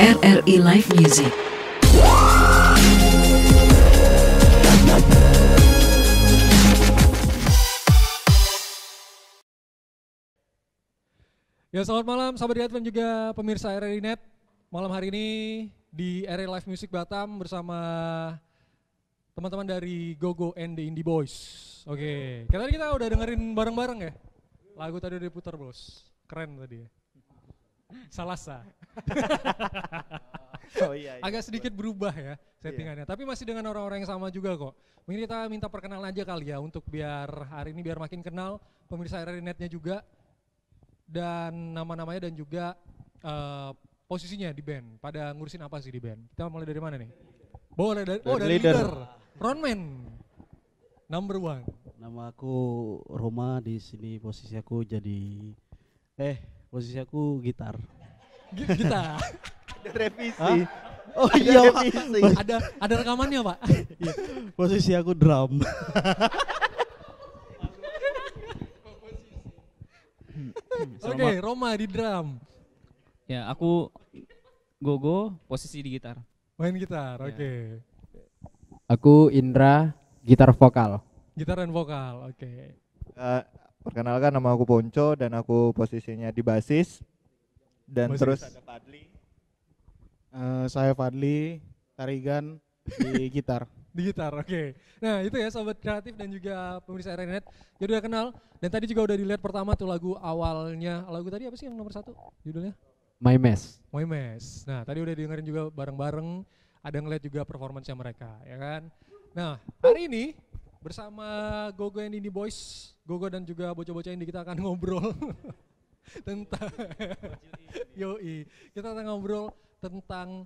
RRI Live Music. Ya, selamat malam sahabat Diat dan juga pemirsa RRI Net. Malam hari ini di RRI Live Music Batam bersama teman-teman dari Gogo and the Indie Boys. Oke, tadi kita udah dengerin bareng-bareng ya. Lagu tadi udah diputar bos, keren tadi ya. Salasa. Oh iya. Agak sedikit berubah ya settingannya, tapi masih dengan orang-orang yang sama juga kok. Mungkin kita minta perkenalan aja kali ya untuk biar hari ini biar makin kenal pemirsa RRI Netnya juga dan nama-namanya dan juga posisinya di band. Pada ngurusin apa sih di band? Kita mulai dari mana nih? Boleh dari dari leader. Frontman. Number 1. Nama aku Roma, di sini posisi aku posisi aku gitar. Kita. Ada revisi. Oh Ada iya, Pak. revisi. ada rekamannya, Pak. Posisi aku drum. Oke, Roma di drum. Ya, aku Gogo, posisi di gitar. Main gitar, Ya. oke. Aku Indra, gitar vokal. Gitar dan vokal, oke. Perkenalkan, nama aku Ponco dan aku posisinya di basis. Dan Basis. terus ada Fadli. Saya Fadli, tarigan di gitar. Di gitar, oke. Nah itu ya sobat kreatif dan juga pemirsa RRI Net. Jadi udah kenal dan tadi juga udah dilihat pertama tuh lagu awalnya. Lagu tadi apa sih yang nomor 1 judulnya? My Mess. My Mess. Nah tadi udah dengerin juga bareng-bareng. Ada ngeliat juga performance-nya mereka, ya kan? Nah hari ini bersama Gogo and Indie Boys, Gogo dan juga bocah-bocah ini kita akan ngobrol tentang yoi, kita akan ngobrol tentang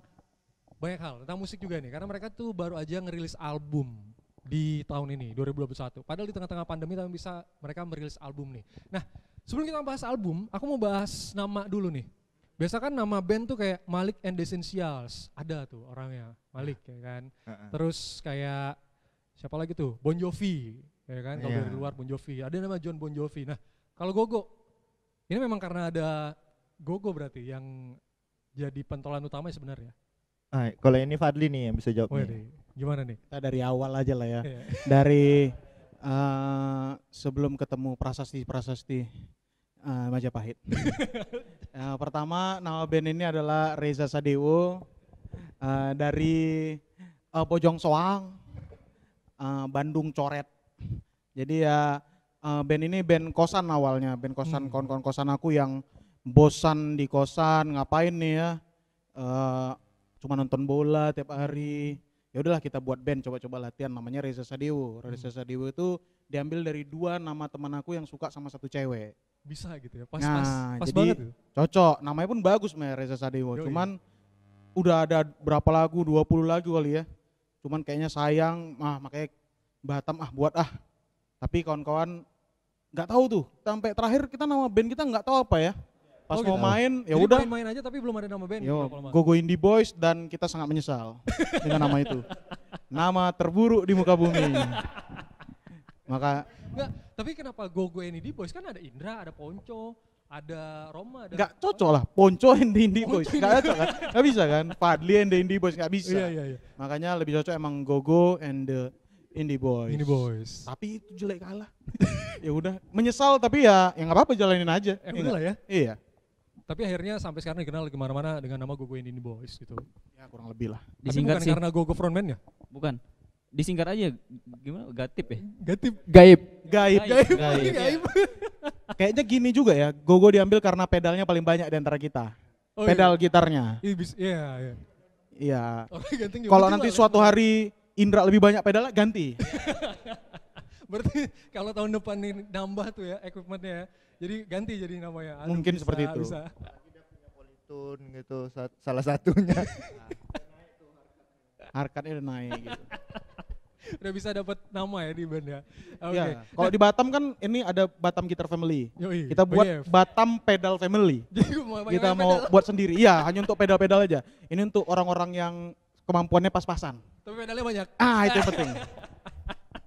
banyak hal, tentang musik juga nih, karena mereka tuh baru aja ngerilis album di tahun ini 2021. Padahal di tengah-tengah pandemi tapi bisa mereka merilis album nih. Nah sebelum kita bahas album, aku mau bahas nama dulu nih. Biasa kan nama band tuh kayak Malik and the Essentials, ada tuh orangnya, Malik ya kan. Terus kayak siapa lagi tuh, Bon Jovi, ya kan, kalau dari luar Bon Jovi, ada nama John Bon Jovi. Nah kalau Gogo, ini memang karena ada Gogo berarti yang jadi pentolan utama sebenarnya. Kalau ini Fadli nih yang bisa jawab Oh, nih. gimana nih? Kita dari awal aja lah ya. Iya. Dari sebelum ketemu prasasti Majapahit. Pertama nama band ini adalah Reza Sadewo dari Bojong Soang, Bandung Coret. Jadi ya band ini band kosan awalnya, band kosan kawan-kawan kosan aku yang bosan di kosan, ngapain nih ya, cuma nonton bola tiap hari. Ya udahlah kita buat band, coba-coba latihan, namanya Reza Sadewo. Reza Sadewo itu diambil dari 2 nama teman aku yang suka sama 1 cewek. Bisa gitu ya, pas Jadi banget tuh. cocok, namanya pun bagus Reza Sadewo. Yoi. Cuman udah ada berapa lagu, 20 lagu kali ya. Cuman kayaknya sayang, makanya Batam buat. Tapi kawan-kawan nggak tahu tuh, sampai terakhir kita nama band kita nggak tahu apa ya. Pas Oh, mau gitu. main, ya Jadi udah. main aja tapi belum ada nama band. Yo, berapa lama? Gogo Indie Boys, dan kita sangat menyesal dengan nama itu. Nama terburuk di muka bumi. Maka Enggak, tapi kenapa Gogo and Indie Boys, kan ada Indra, ada Ponco, ada Roma, ada nggak cocok lah, Ponco and the Indie Boys, Ponco nggak cocok kan? Nggak bisa kan? Fadli and the Indie Boys nggak bisa. Iya. Makanya lebih cocok emang Gogo and the Indie Boys. Indie Boys. Tapi itu jelek kalah. Ya udah, menyesal tapi ya nggak apa-apa, jalanin aja. Ya Iya udah lah nggak? ya. Iya. Tapi akhirnya sampai sekarang dikenal di mana-mana dengan nama Gogo and Indie Boys gitu. Ya kurang lebih lah. Tapi Disingkat bukan sih. karena Gogo frontman ya? Bukan. Disingkat aja gimana? Gatip ya? Gatip. Gaib. Gaib. Gaib. Kayaknya gini juga ya, Gogo diambil karena pedalnya paling banyak di antara kita. Oh, Pedal iya. gitarnya. Iya. Iya. Oh, ganteng juga. Kalau Berarti nanti lah, suatu hari Indra lebih banyak pedalnya, ganti. berarti kalau tahun depan nih nambah tuh ya equipmentnya ya. Jadi ganti jadi namanya. Mungkin seperti itu. Bisa. Politun gitu, salah satunya. Harkatnya udah naik gitu. Udah bisa dapat nama ya di band ya. Oke. Ya, kalau di Batam kan ini ada Batam Guitar Family. Yoi, Kita buat BF. Batam Pedal Family. Jadi Kita mau buat sendiri. Iya, hanya untuk pedal-pedal aja. Ini untuk orang-orang yang kemampuannya pas-pasan. tapi pedalnya banyak. Itu yang penting.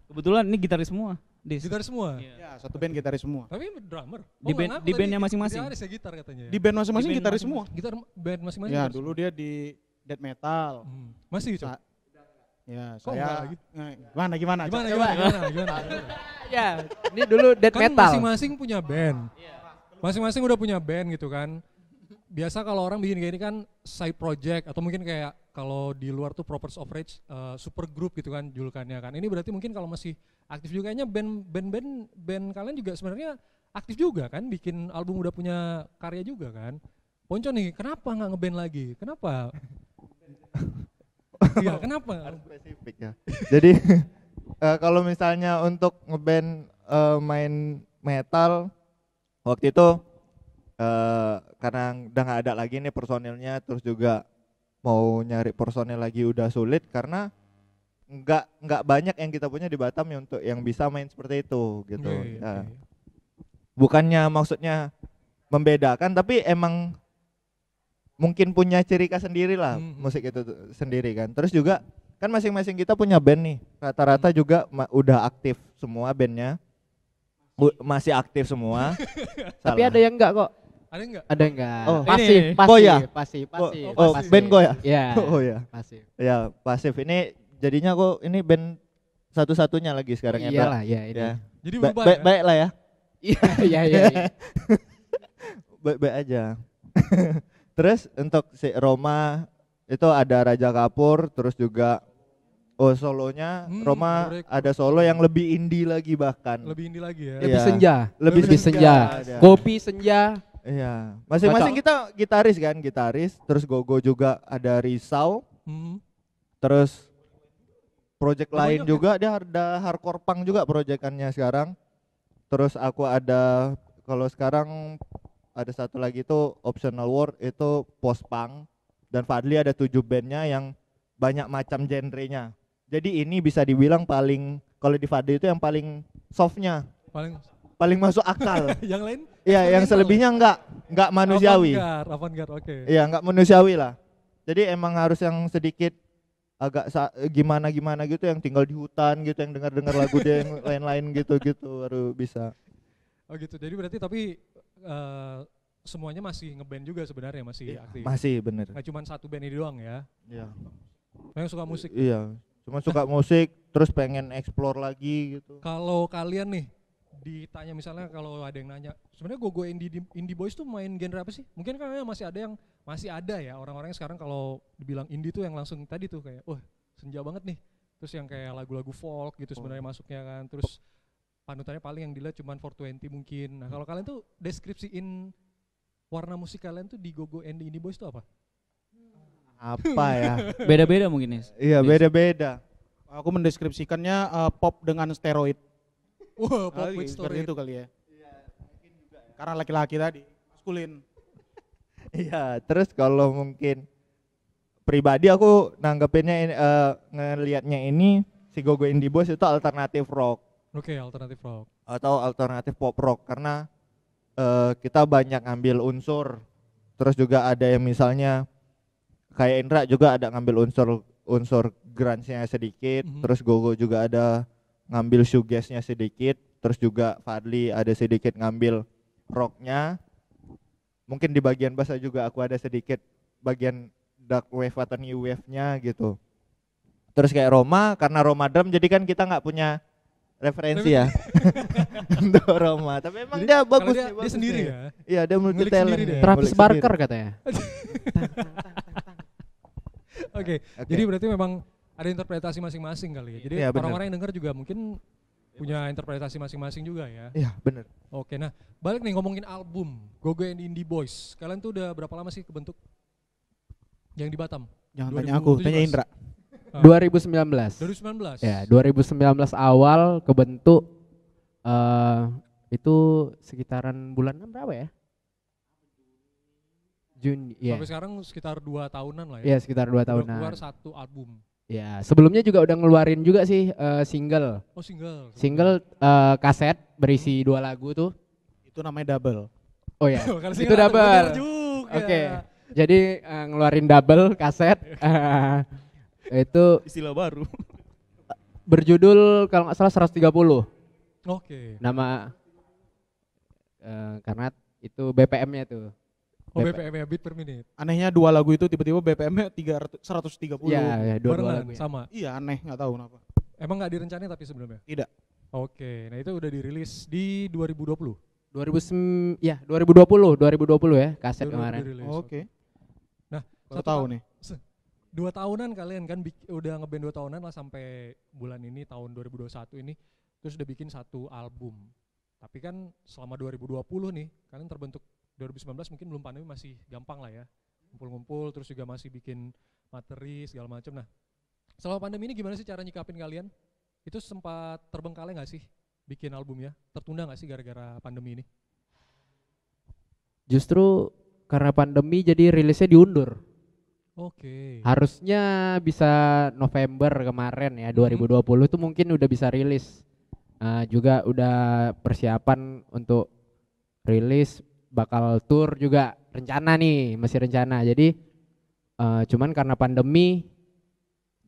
Kebetulan ini gitaris semua. Gitar semua. Iya. Ya, satu band gitaris semua. Tapi drummer. Di band- enggak, di tadi bandnya masing-masing. gitaris ya gitar katanya. Di band masing-masing Di band gitaris semua. Gitar band masing-masing. Ya, gitaris. dulu dia di death metal. Masih Cok? Ya, Kok enggak saya lagi? gimana? Gimana, Coba. gimana? Ya, ini dulu death Kan metal. masing-masing punya band. Masing-masing udah punya band gitu kan. Biasa kalau orang bikin kayak ini kan side project atau mungkin kayak kalau di luar tuh Prophets of Rage super group gitu kan julukannya kan. Ini berarti mungkin kalau masih aktif juga kayaknya band kalian juga sebenarnya aktif juga kan, bikin album, udah punya karya juga kan. Ponco nih, kenapa nggak ngeband lagi? Kenapa? Iya, kenapa? Harus spesifik ya. Jadi kalau misalnya untuk ngeband main metal waktu itu karena udah nggak ada lagi nih personilnya, terus juga mau nyari personil lagi udah sulit karena nggak banyak yang kita punya di Batam ya untuk yang bisa main seperti itu gitu. Oke, Ya. oke. Bukannya maksudnya membedakan, tapi emang mungkin punya ciri khas sendiri lah musik itu sendiri kan. Terus juga kan masing-masing kita punya band nih, rata-rata juga udah aktif semua bandnya. Masih aktif semua. Tapi ada yang enggak kok. Ada nggak? Ada enggak? Oh. Pasif, Ini. pasif, Goya? pasif, Oh, pasif. oh, pasif. band Goya? Iya. Oh ya. Pasif. Ya, pasif ini jadinya kok ini band satu-satunya lagi sekarang ya. Iyalah, ya ini. Ya. Jadi berubah ya? Baik lah ya. Iya, iya, iya. Baik-baik aja. Terus untuk si Roma itu ada Raja Kapur, terus juga solonya Roma menarik. ada solo yang lebih indie lagi bahkan. Lebih indie lagi ya. Lebih Iya. senja. Lebih Lebih senja. ada. Kopi senja. Iya. Masing-masing kita gitaris kan, gitaris, terus Gogo juga ada Risau, Mhm. terus project Banyak lain ya? juga dia ada hardcore punk juga proyekannya sekarang. Terus aku ada kalau sekarang ada satu lagi tuh Optional War itu post punk, dan Fadli ada 7 bandnya yang banyak macam genrenya. Jadi ini bisa dibilang paling, kalau di Fadli itu yang paling softnya, Paling masuk akal. yang lain? Iya, yang eksperimental. selebihnya enggak manusiawi. Avant-garde, oke. Iya, enggak manusiawi lah. Jadi emang harus yang sedikit agak gimana gitu, yang tinggal di hutan gitu, yang dengar lagu dia yang lain-lain gitu baru bisa. Oh gitu. Jadi berarti tapi semuanya masih ngeband juga sebenarnya, masih aktif. Masih bener. Nggak cuma satu band ini doang ya. Iya. Yang suka musik. Iya. Cuma suka musik, terus pengen explore lagi gitu. Kalau kalian nih ditanya misalnya, kalau ada yang nanya, sebenarnya Gogo Indie Boys tuh main genre apa sih? Mungkin kan masih ada ya orang-orang yang sekarang kalau dibilang indie tuh yang langsung tadi tuh kayak, wah senja banget nih. Terus yang kayak lagu-lagu folk gitu sebenarnya masuknya kan. Terus panutannya paling yang dilihat cuman 420 mungkin. Nah kalau kalian tuh deskripsiin warna musik kalian tuh di Gogo and the Indie Boys tuh apa? Apa ya? Beda-beda mungkin ya. Iya, beda-beda. Aku mendeskripsikannya pop dengan steroid. Wah, pop Kali, with seperti story. itu kali ya. Karena laki-laki tadi, maskulin. Iya, terus kalau mungkin pribadi aku nanggepinnya ngelihatnya ini si Gogo Indie Boys itu alternatif rock Oke, alternatif rock. atau alternatif pop rock karena kita banyak ngambil unsur. Terus juga ada yang misalnya kayak Indra juga ada ngambil unsur grunge-nya sedikit, terus Gogo juga ada ngambil shoegaze-nya sedikit, terus juga Fadli ada sedikit ngambil rocknya. Mungkin di bagian bass juga aku ada sedikit bagian dark wave atau new wave-nya gitu. Terus kayak Roma, karena Roma drum jadi kan kita nggak punya referensi ya untuk Roma. Tapi emang Jadi dia kalau bagus dia, nih, dia bagus sendiri nih. ya. Iya, dia multi Ngulik talent sendiri nih, dia. Travis ngulik sendiri. Barker katanya. Oke, jadi berarti memang ada interpretasi masing-masing kali ya. Jadi Iya, bener. orang-orang yang dengar juga mungkin punya interpretasi masing-masing juga ya. Iya, bener. Oke, nah balik nih ngomongin album Gogo and Indie Boys. Kalian tuh udah berapa lama sih kebentuk? Yang di Batam? Jangan tanya aku, 2017. tanya Indra. 2019. 2019? Ya, 2019 awal kebentuk itu sekitaran bulan berapa ya? Juni, ya. Sampai sekarang sekitar 2 tahunan lah ya. Iya, sekitar 2 Udah tahunan. keluar satu album. Ya, sebelumnya juga udah ngeluarin juga sih single. Oh single. Single kaset berisi 2 lagu tuh. Itu namanya double. Oh ya, Kalau itu single double. bener juga. Oke. Jadi ngeluarin double kaset itu Istilah baru. berjudul kalau nggak salah 130. Oke. Nama karena itu BPM-nya tuh. Oh BPM ya, beat per menit. Anehnya 2 lagu itu tiba-tiba BPM-nya 130. Iya, ya, dua Barengan, lagu. Ya. sama. Iya, aneh, nggak tahu kenapa. Emang nggak direncanain tapi sebelumnya? Tidak. Oke, nah itu udah dirilis di 2020. 2020 ya kaset 2020 kemarin. dirilis. Oke. Nah, Baru tahu nih. 2 tahunan kalian kan udah ngeband 2 tahunan lah sampai bulan ini tahun 2021 ini, terus udah bikin satu album. Tapi kan selama 2020 nih kalian terbentuk 2019 mungkin belum pandemi masih gampang lah ya, ngumpul-ngumpul terus juga masih bikin materi segala macam. Nah selama pandemi ini gimana sih cara nyikapin kalian? Itu sempat terbengkalai nggak sih bikin albumnya? Tertunda nggak sih gara-gara pandemi ini? Justru karena pandemi jadi rilisnya diundur. Oke. Harusnya bisa November kemarin ya 2020 tuh mungkin udah bisa rilis. Juga udah persiapan untuk rilis, bakal tour juga rencana nih, masih rencana. Jadi cuman karena pandemi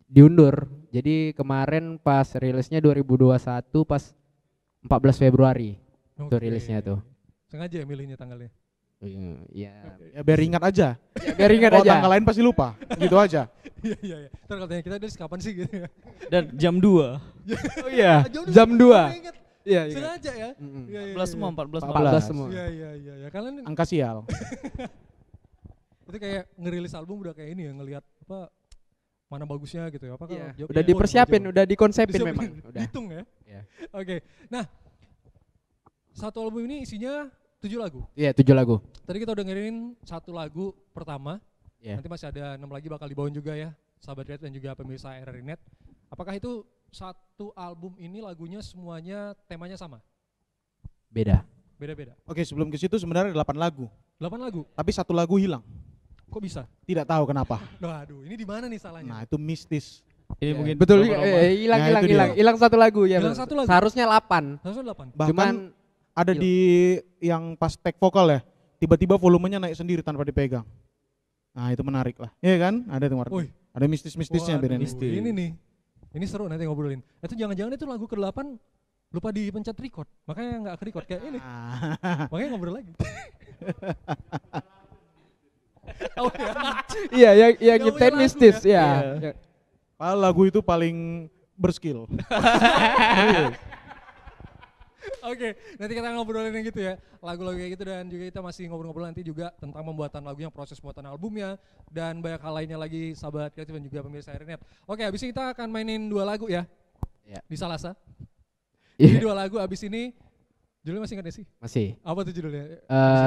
diundur. Jadi kemarin pas rilisnya 2021 pas 14 Februari tuh rilisnya tuh. Sengaja ya milihnya tanggalnya. Iya. Ya biar ingat aja. Ya, biar ingat Kalau aja. tanggal lain pasti lupa. Gitu aja. Iya iya iya. Ntar kalau tanya kita dari kapan sih gitu ya. Dan jam 2. Oh iya, jam 2. Iya, iya. Sengaja ya. Mm-mm. Iya, iya, 14 iya. semua, 14 14 semua. Iya iya iya ya. Kalian Angka sial. itu kayak ngerilis album udah kayak ini ya, ngelihat apa mana bagusnya gitu ya. Apa kalau Iya, jauh- udah iya, dipersiapin, jauh- udah dikonsepin disiapin, memang. Udah. Dihitung ya. Iya. Oke. Nah, satu album ini isinya 7 lagu. Iya, 7 lagu. Tadi kita udah dengerin 1 lagu pertama. Iya. Nanti masih ada 6 lagi bakal dibawain juga ya, sahabat Red dan juga pemirsa RRI Net. Apakah itu satu album ini lagunya semuanya temanya sama? Beda. Beda-beda. Oke, sebelum ke situ sebenarnya 8 lagu. 8 lagu. Tapi 1 lagu hilang. Kok bisa? Tidak tahu kenapa. Waduh, ini di mana nih salahnya? Nah, itu mistis. Ini Iya, mungkin betul, Roma-Roma. hilang Nah, hilang itu dia. hilang hilang 1 lagu ya. Hilang betul. 1 lagu? Seharusnya 8. Harusnya 8. Bahkan Cuman ada di yang pas tag vokal ya, tiba-tiba volumenya naik sendiri tanpa dipegang. Nah, itu menarik lah. Iya kan? Ada tuh Wih. Ada mistis-mistisnya Waduh, Beren. mistis. ini nih. Ini seru nanti ngobrolin. Itu jangan-jangan itu lagu ke-8 lupa dipencet record. Makanya enggak ke-record kayak ini. Ah. Makanya ngobrol lagi. Oh ya. iya yang Nggak nyiptain punya lagu mistis ya? ya. Iya. Padahal lagu itu paling berskill. Oke, nanti kita ngobrolin yang gitu ya, lagu-lagu kayak gitu, dan juga kita masih ngobrol-ngobrol nanti juga tentang pembuatan lagunya, proses pembuatan albumnya, dan banyak hal lainnya lagi sahabat kreatif dan juga pemirsa RRI Net. Oke, abis ini kita akan mainin 2 lagu ya, Ya. di Salasa. Iya. Ini 2 lagu, abis ini judulnya masih ingat gak sih? Masih. Apa tuh judulnya?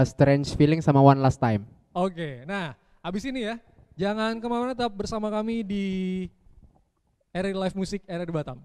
Strange Feeling sama One Last Time. Oke, nah abis ini ya, jangan kemana-mana, tetap bersama kami di RRI Live Music RRI Batam.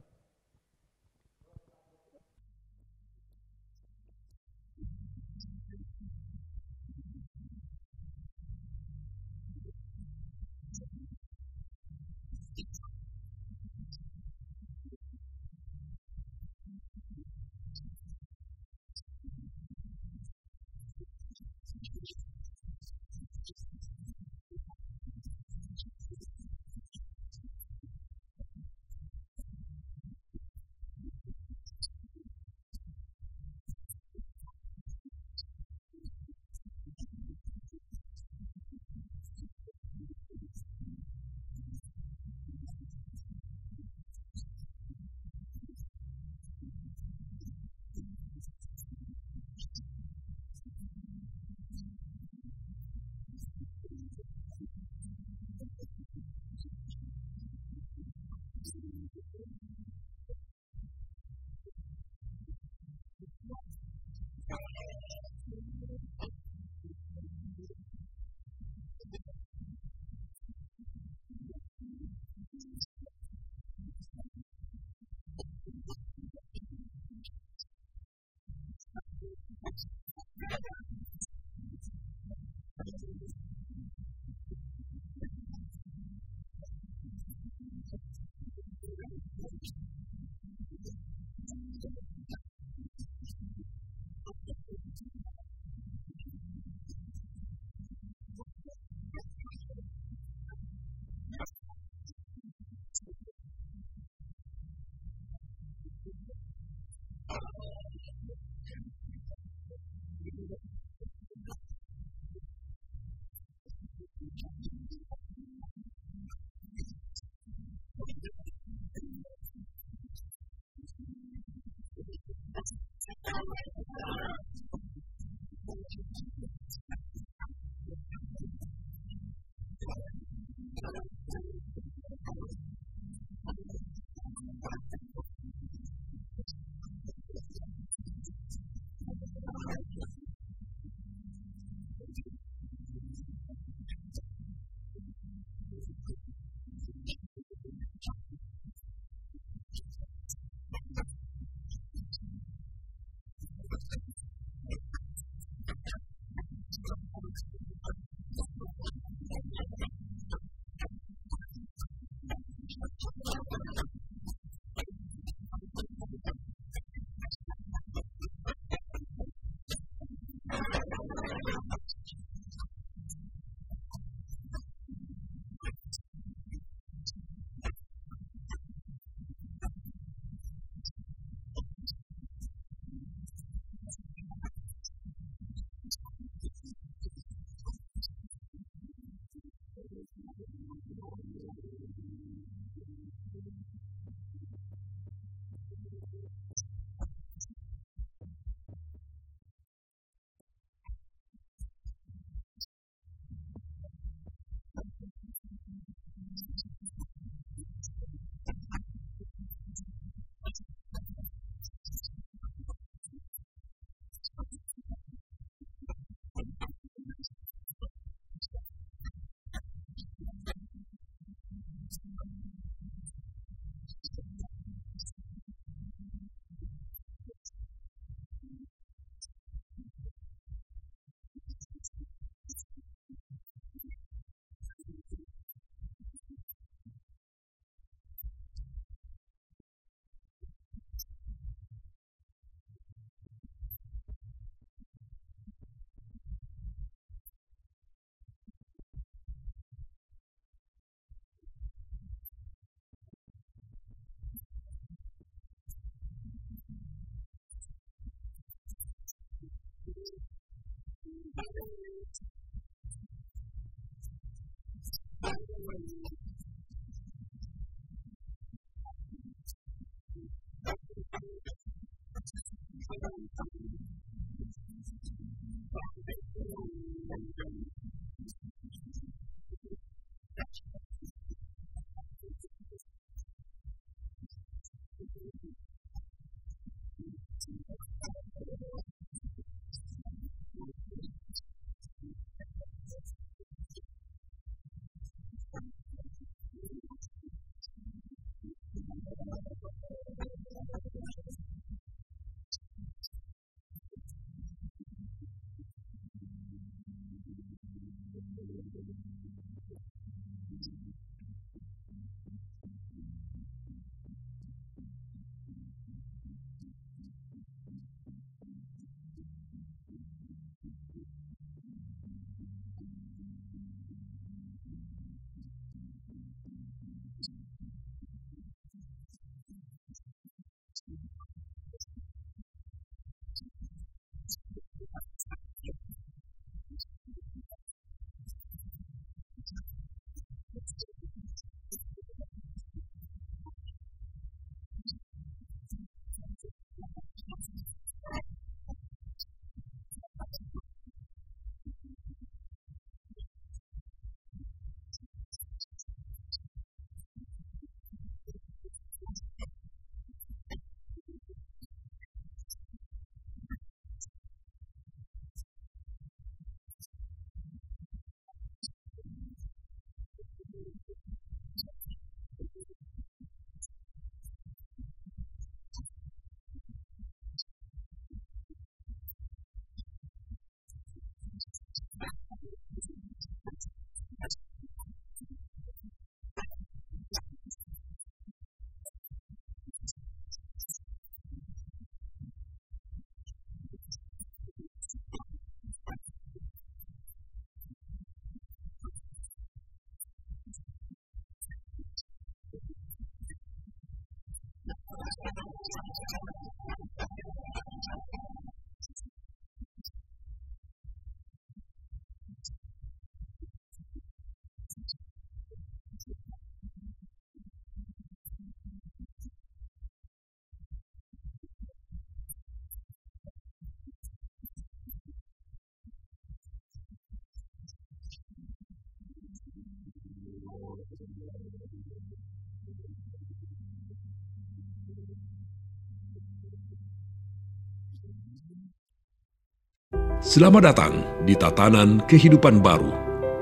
Selamat datang di tatanan kehidupan baru.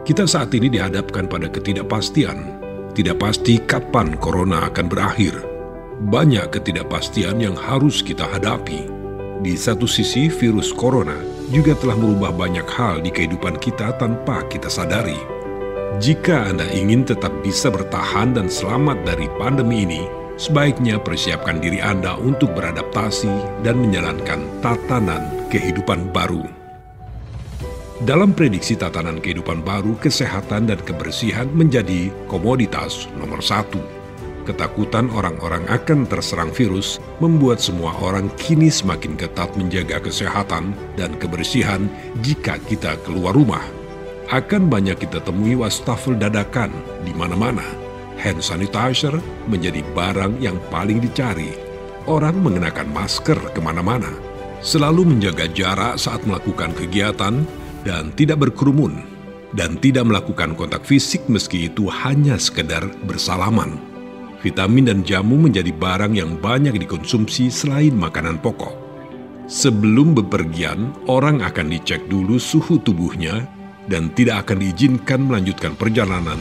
Kita saat ini dihadapkan pada ketidakpastian. Tidak pasti kapan corona akan berakhir. Banyak ketidakpastian yang harus kita hadapi. Di satu sisi, virus corona juga telah merubah banyak hal di kehidupan kita tanpa kita sadari. Jika Anda ingin tetap bisa bertahan dan selamat dari pandemi ini, sebaiknya persiapkan diri Anda untuk beradaptasi dan menjalankan tatanan kehidupan baru. Dalam prediksi tatanan kehidupan baru, kesehatan dan kebersihan menjadi komoditas nomor 1. Ketakutan orang-orang akan terserang virus membuat semua orang kini semakin ketat menjaga kesehatan dan kebersihan jika kita keluar rumah. Akan banyak kita temui wastafel dadakan di mana-mana. Hand sanitizer menjadi barang yang paling dicari. Orang mengenakan masker kemana-mana. Selalu menjaga jarak saat melakukan kegiatan dan tidak berkerumun. Dan tidak melakukan kontak fisik meski itu hanya sekedar bersalaman. Vitamin dan jamu menjadi barang yang banyak dikonsumsi selain makanan pokok. Sebelum bepergian, orang akan dicek dulu suhu tubuhnya dan tidak akan diizinkan melanjutkan perjalanan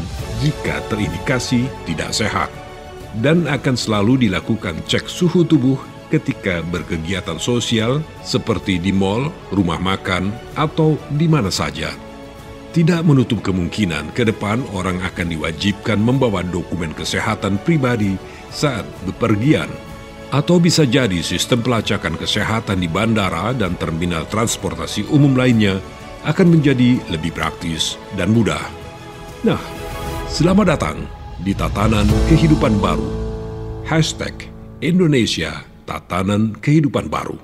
jika terindikasi tidak sehat. Dan akan selalu dilakukan cek suhu tubuh ketika berkegiatan sosial seperti di mal, rumah makan, atau di mana saja. Tidak menutup kemungkinan ke depan orang akan diwajibkan membawa dokumen kesehatan pribadi saat bepergian. Atau bisa jadi sistem pelacakan kesehatan di bandara dan terminal transportasi umum lainnya akan menjadi lebih praktis dan mudah. Nah, selamat datang di Tatanan Kehidupan Baru. #Indonesia Tatanan Kehidupan Baru.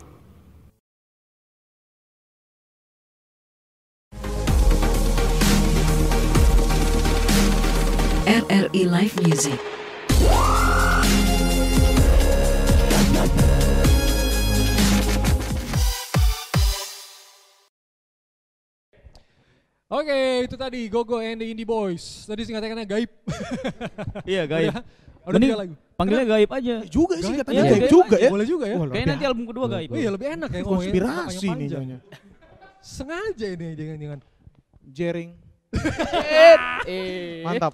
RRI Live Music. Oke, itu tadi Gogo and the Indie Boys. Tadi singkatannya gaib. Iya, gaib. Udah Mending 3 lagu. Panggilnya gaib aja. Juga sih Gaib, katanya iya, gaib gaib juga aja. ya. Boleh juga ya. Wah, Kayaknya nanti album kedua gaib. Oh iya, lebih enak ya ngomongnya. konspirasi nih panjang. jangan. Sengaja ini jangan-jangan. Jering. Eh, Mantap.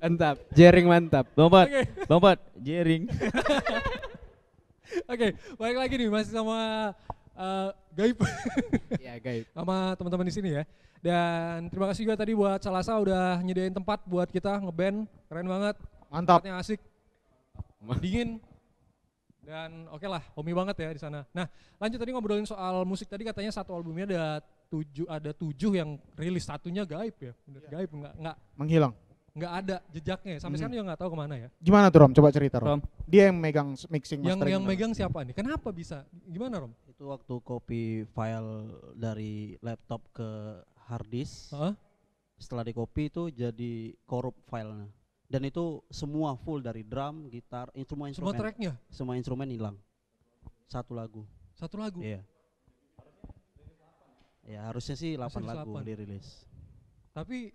Mantap. Jering mantap. Bang Oke. Pat, jering. Oke, balik lagi nih masih sama gaib. Iya, gaib. Sama teman-teman di sini ya. Dan terima kasih juga tadi buat Salasa udah nyediain tempat buat kita ngeband. Keren banget. Mantap. Tempatnya asik. Dingin. Dan oke lah, homey banget ya di sana. Nah, lanjut tadi ngobrolin soal musik tadi katanya satu albumnya ada 7 yang rilis, satunya gaib ya. Bener, gaib Menghilang. nggak ada jejaknya. Sampai sekarang juga nggak tahu kemana ya. Gimana tuh Rom? Coba cerita Rom. Rom. Dia yang megang mixing Yang mastering. megang siapa nih? Kenapa bisa? Gimana Rom? Itu waktu copy file dari laptop ke hard disk, Hah? setelah di copy itu jadi korup filenya. Dan itu semua full dari drum, gitar, Semua instrumen. tracknya? Semua instrumen hilang. Satu lagu. Satu lagu? Iya. Ya harusnya sih 8 Harusnya lagu 8. dirilis. Tapi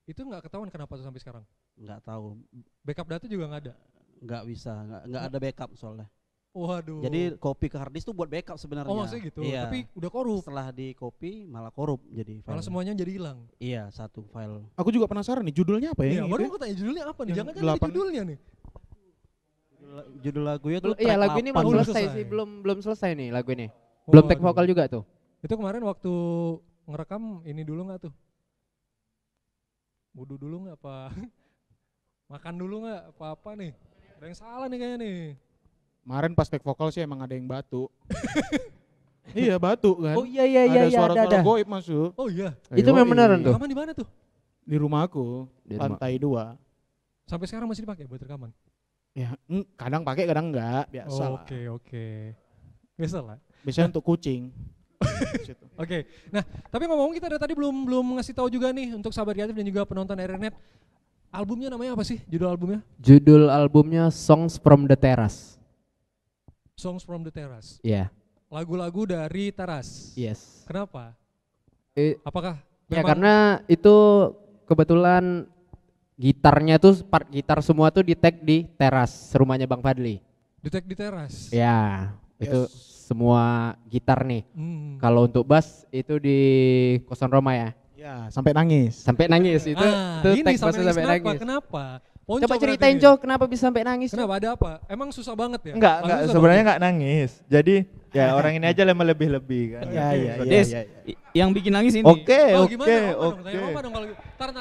itu nggak ketahuan kenapa tuh sampai sekarang? Nggak tahu, Backup data juga nggak ada? nggak bisa, nggak ada backup soalnya. Waduh. Jadi copy ke hard disk tuh buat backup sebenarnya. Oh maksudnya gitu, Iya. tapi udah korup. Setelah di copy malah korup jadi file. Malah semuanya jadi hilang. Iya, satu file. Aku juga penasaran nih judulnya apa ya? Iya, yang baru itu ya? aku tanya judulnya apa nih? Yang Jangan-jangan ada 8. judulnya nih. Judul lagunya tuh Iya, track lagu ini 8. belum Belum selesai selesai. sih, belum selesai nih lagu ini. Belum take Waduh. vokal juga tuh. Itu kemarin waktu ngerekam ini dulu nggak tuh? Wudu dulu nggak apa? Makan dulu nggak? Apa-apa nih? Ada yang salah nih kayaknya nih. Kemarin pas take vokal sih emang ada yang batu. Iya batu kan. Oh iya iya iya ada iya suara-suara ada. goib masuk. Oh iya, Itu memang beneran tuh. rekaman di mana tuh? Di rumahku, Di rumah. lantai 2. Sampai sekarang masih dipakai buat rekaman? Ya, kadang pakai kadang enggak, biasa lah. Oke. Biasa lah. Biasanya untuk kucing. Situ. Oke. Nah, tapi ngomong kita dari tadi belum ngasih tahu juga nih untuk sahabat kreatif dan juga penonton RRNet. Albumnya namanya apa sih? Judul albumnya? Judul albumnya Songs from the Terrace. Songs from the Terrace. Iya. Lagu-lagu dari teras. Yes. Kenapa? Eh, Apakah Ya memang- karena itu kebetulan gitarnya tuh part gitar semua tuh di tag di teras rumahnya Bang Fadli. di tag di teras? Ya, itu semua gitar nih. Hmm. Kalau untuk bass itu di kosan Roma ya. Ya, sampai nangis. Sampai nangis itu ini tag sampai bassnya nangis kenapa? Kenapa? Ponco Coba berarti ceritain nih. Jo, kenapa bisa sampai nangis? Jo? Kenapa ada apa? Emang susah banget ya? Enggak, Lagu susah sebenarnya banget. enggak nangis. Jadi ya orang ini aja yang lebih-lebih kan. Iya, iya, iya. Des, iya. yang bikin nangis ini. Oke, Oh, oke, gimana? Apa dong? oke. Tanya apa dong kalau gitu?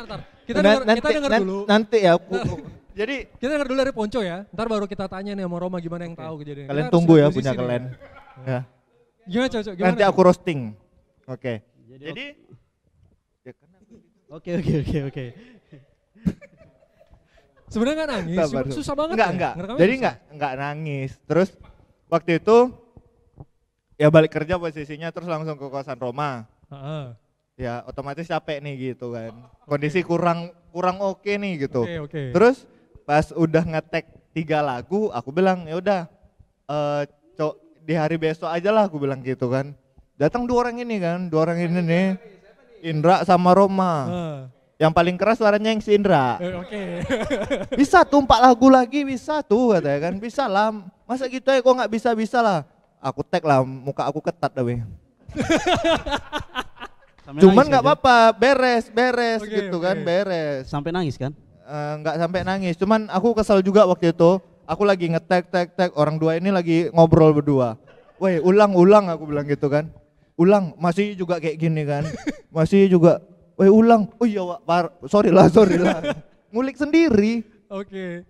Tar. kita dengar dulu. Nanti ya. Jadi Kita dengar dulu dari Ponco ya. Ntar baru kita tanya nih sama Roma gimana yang tahu kejadian. kalian Kita harus tunggu ya diskusi punya sini. kalian. Ya. Gimana Cocok? Gimana? Nanti aku roasting. Oke. Jadi Oke. Sebenarnya nggak nangis, Sabar, cuma sabar. susah banget Enggak, ya. enggak. Ngerekamnya Jadi susah. enggak nangis. Terus waktu itu ya balik kerja posisinya terus langsung ke kosan Roma. Heeh. Ya otomatis capek nih gitu kan. Kondisi kurang oke nih gitu. Oke. Terus pas udah ngetek 3 lagu, aku bilang ya udah di hari besok aja lah aku bilang gitu kan. Datang 2 orang ini nih. Indra sama Roma. Yang paling keras suaranya yang si Indra. Oke. Bisa tuh 4 lagu lagi bisa tuh katanya kan. Bisa lah. Masa gitu ya kok nggak bisa lah. Aku tag lah muka aku ketat dah. Cuman nggak apa-apa, beres Oke, gitu oke. kan, beres. Sampai nangis kan? Nggak sampai nangis, cuman aku kesel juga waktu itu. Aku lagi nge-tag orang 2 ini lagi ngobrol berdua. Woi ulang aku bilang gitu kan. Ulang, masih juga kayak gini kan. Masih juga, woi ulang. Oh iya sorry lah. Ngulik sendiri. Oke.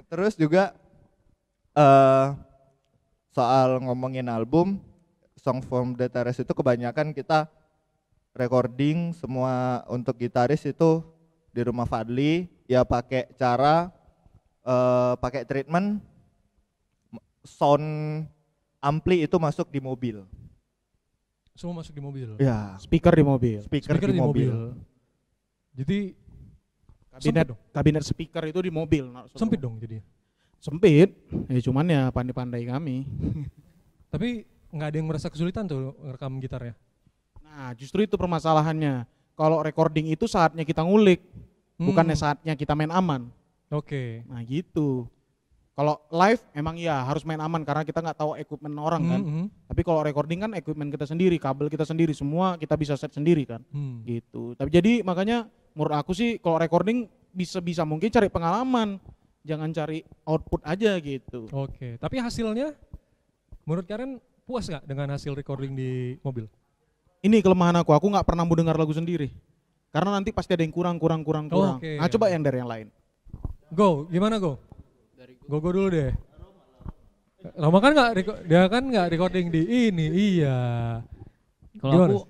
Terus juga soal ngomongin album, Song from the Terrace itu kebanyakan kita recording semua untuk gitaris itu di rumah Fadli, ya pakai cara pakai treatment sound ampli itu masuk di mobil. Semua masuk di mobil. Ya, Speaker di mobil. speaker di mobil. Jadi sempit dong. Kabinet speaker itu di mobil. Sempit dong jadi. Sempit. Ya cuman ya pandai-pandai kami. Tapi nggak ada yang merasa kesulitan tuh ngerekam gitarnya. Nah, justru itu permasalahannya. Kalau recording itu saatnya kita ngulik, bukannya saatnya kita main aman. Oke. Nah, gitu. Kalau live emang ya harus main aman karena kita nggak tahu equipment orang kan. Tapi kalau recording kan equipment kita sendiri, kabel kita sendiri, semua kita bisa set sendiri kan. Gitu. Tapi jadi makanya menurut aku sih kalau recording bisa mungkin cari pengalaman, jangan cari output aja gitu. Oke. Tapi hasilnya menurut kalian puas nggak dengan hasil recording di mobil? Ini kelemahan aku nggak pernah mau dengar lagu sendiri. Karena nanti pasti ada yang kurang. Oke. Nah, coba yang dari yang lain. Go, gimana Go? Go dulu deh. Roma kan dia kan nggak recording di ini, iya. Kalau Gimana? aku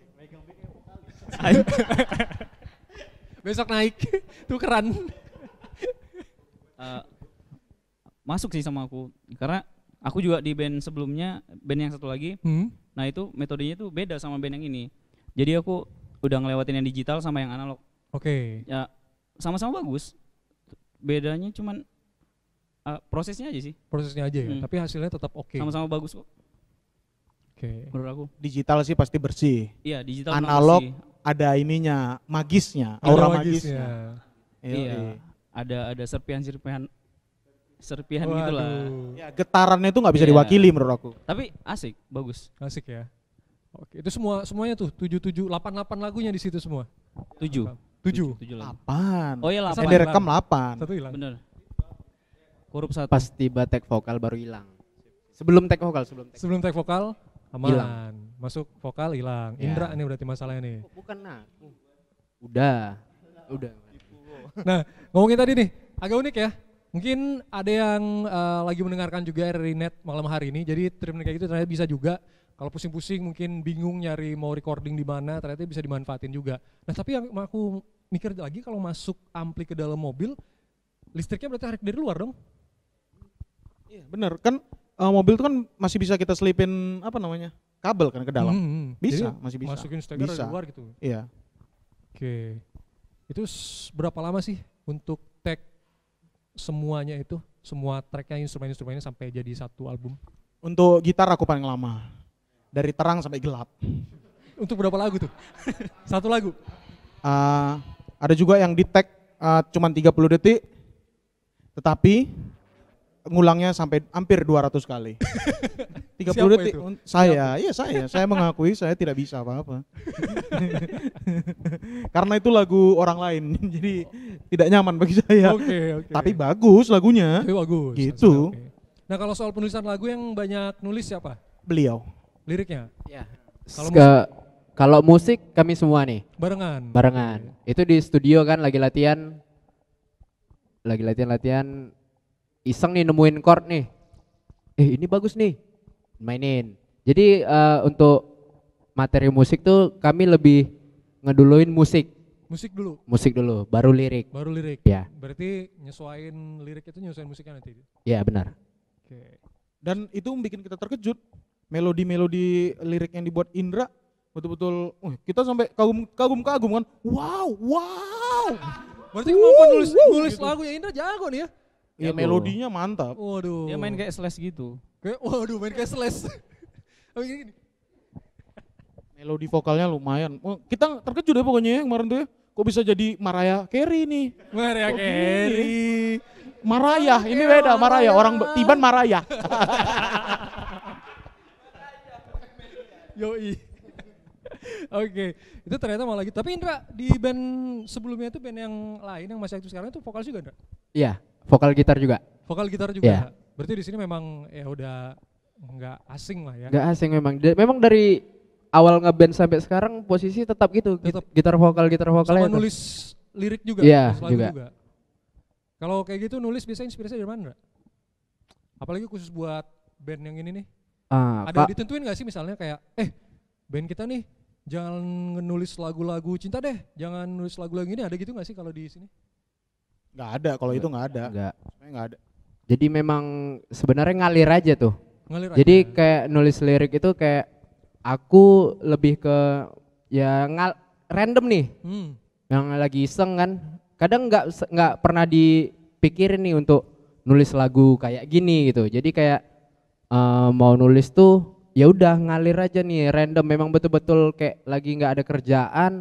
Besok naik, tukeran. masuk sih sama aku karena aku juga di band sebelumnya, band yang satu lagi. Nah itu metodenya itu beda sama band yang ini. Jadi aku udah ngelewatin yang digital sama yang analog. Oke. Ya sama-sama bagus. Bedanya cuman prosesnya aja sih. Prosesnya aja ya, tapi hasilnya tetap oke. Sama-sama bagus kok Oke. menurut aku. Digital sih pasti bersih. Iya digital Analog bersih. ada ininya, magisnya, Ada aura magisnya. magisnya. Iya. Ada serpihan Waduh. gitulah. Ya, getarannya itu nggak bisa Iya. diwakili menurut aku. Tapi asik, bagus. Asik ya. Oke, itu semuanya tuh 7 8 lagunya di situ semua. 7 lagu. 8. Oh iya Yang 8. direkam 8. Satu hilang. Bener. Korup 1. Pas tiba tag vokal baru hilang. Sebelum tag vokal. Sebelum tag vokal aman. Hilang. Masuk vokal hilang. Ya. Indra nih berarti masalahnya nih. Bukan aku. Udah. Nah, ngomongin tadi nih, agak unik ya. Mungkin ada yang lagi mendengarkan juga RRI Net malam hari ini. Jadi treatment kayak gitu ternyata bisa juga. Kalau pusing-pusing mungkin bingung nyari mau recording di mana, ternyata bisa dimanfaatin juga. Nah, tapi yang aku mikir lagi kalau masuk ampli ke dalam mobil, listriknya berarti tarik dari luar dong? Iya, bener kan mobil itu kan masih bisa kita selipin apa namanya? Kabel kan ke dalam. Bisa, Jadi masih bisa. Masukin steker Bisa. dari luar gitu. Iya. Oke. Itu berapa lama sih untuk tag semuanya itu? Semua tracknya, instrumen-instrumennya sampai jadi satu album? Untuk gitar aku paling lama. Dari terang sampai gelap. Untuk berapa lagu tuh? Satu lagu? Ada juga yang di tag cuman 30 detik. Tetapi ngulangnya sampai hampir 200 kali. 30 Siapa detik. itu? Saya mengakui saya tidak bisa apa-apa. Karena itu lagu orang lain, jadi tidak nyaman bagi saya. Oke. Tapi bagus lagunya. Tapi bagus. Gitu. Oke. Nah kalau soal penulisan lagu yang banyak nulis siapa? Beliau. Liriknya? Ya. Kalau Kalau musik kami semua nih. Barengan. Itu di studio kan lagi latihan. Latihan iseng nih nemuin chord nih. Ini bagus nih. Mainin. Jadi untuk materi musik tuh kami lebih ngeduluin musik dulu baru lirik. Ya. Berarti nyesuaiin lirik itu nyesuaiin musiknya nanti. Iya benar. Oke. Dan itu bikin kita terkejut. Melodi lirik yang dibuat Indra betul-betul kita sampai kagum kan. Wow. Berarti kemampuan nulis gitu. lagu ya Indra jago nih ya. Iya, melodinya mantap. Waduh. Dia main kayak Slash gitu. Main kayak Slash. Gini. Melodi vokalnya lumayan. Kita terkejut ya pokoknya ya kemarin tuh ya. Kok bisa jadi Mariah Carey nih? Mariah Carey. Mariah, ini beda Mariah. Orang Tiban Mariah. Yoi. Oke, itu ternyata malah gitu. Tapi Indra di band sebelumnya itu band yang lain yang masih aktif sekarang itu vokal juga Indra? Iya, vokal gitar juga. Vokal gitar juga. Iya. Berarti di sini memang ya udah nggak asing lah ya. Nggak asing memang. Memang dari awal ngeband sampai sekarang posisi tetap gitu. Tetap. Gitar vokalnya Sama itu. nulis lirik juga. Iya, nulis lagu juga. Kalau kayak gitu nulis biasanya inspirasi dari mana Indra? Apalagi khusus buat band yang ini nih. Ada ditentuin nggak sih misalnya kayak band kita nih jangan nulis lagu-lagu cinta deh, jangan nulis lagu-lagu ini, ada gitu nggak sih kalau di sini? Nggak ada, kalau itu nggak ada. Nggak ada. Jadi memang sebenarnya ngalir aja tuh. Ngalir Jadi aja. kayak nulis lirik itu kayak aku lebih ke ya random nih. Yang lagi iseng kan. Kadang nggak pernah dipikirin nih untuk nulis lagu kayak gini gitu. Jadi kayak mau nulis tuh ya udah ngalir aja nih random, memang betul-betul kayak lagi nggak ada kerjaan,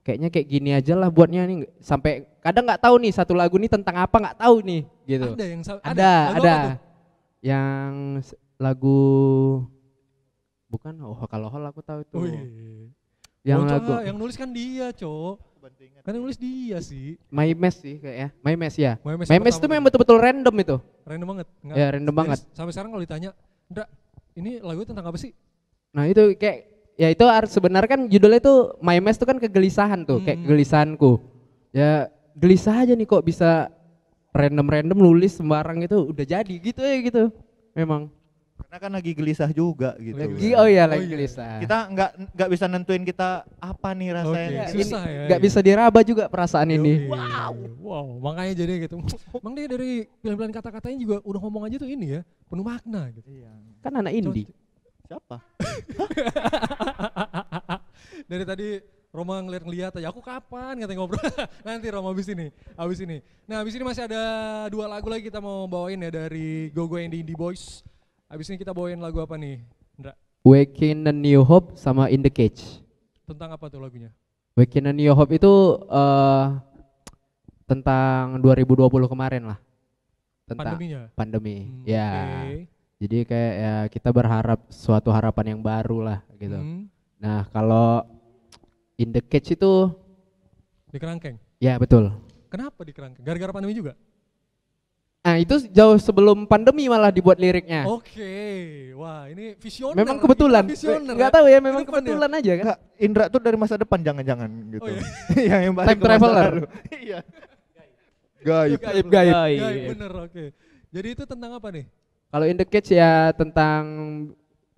kayaknya kayak gini aja lah buatnya nih, sampai kadang nggak tahu nih satu lagu nih tentang apa, nggak tahu nih gitu. Ada yang ada yang lagu bukan kalau hol aku tahu itu. Yang lagu yang nulis kan dia, kan yang nulis dia sih. My Mess sih kayaknya. My Mess ya. My Mess itu memang betul-betul random itu. Random banget. Ya random banget. Sampai sekarang kalau ditanya, Ndra, ini lagu tentang apa sih? Nah itu kayak ya itu sebenarnya kan judulnya tuh My Mess tuh kan kegelisahan tuh, kayak kegelisahanku. Ya gelisah aja nih kok bisa random nulis sembarang itu udah jadi gitu ya gitu. Memang. Karena kan lagi gelisah juga gitu. Lagi gelisah. Kita nggak bisa nentuin kita apa nih rasanya. Susah ya. Nggak bisa diraba juga perasaan ini. Wow, makanya jadi gitu. Emang dia dari pilihan-pilihan kata-katanya juga udah ngomong aja tuh ini ya, penuh makna gitu. Kan anak indie. Siapa? Dari tadi Roma ngeliat aja, aku kapan katanya ngobrol. Nanti Roma abis ini. Nah abis ini masih ada 2 lagu lagi kita mau bawain ya dari Gogo and the Indie Boys. Abis ini kita bawain lagu apa nih, Ndra? Waking a New Hope sama In the Cage. Tentang apa tuh lagunya? Waking a New Hope itu tentang 2020 kemarin lah. Tentang pandemi. Ya. Okay. Jadi kayak ya kita berharap suatu harapan yang baru lah gitu. Nah, kalau In the Cage itu di kerangkeng. Ya, betul. Kenapa di kerangkeng? Gara-gara pandemi juga? Nah, itu jauh sebelum pandemi malah dibuat liriknya. Oke. Wah, ini visioner. Memang kebetulan. Enggak tahu ya, memang kebetulan ya? Aja kan. Nggak, Indra tuh dari masa depan jangan-jangan gitu. Yang time traveler. Iya. Gaib, bener, oke. Jadi itu tentang apa nih? Kalau In the Cage ya tentang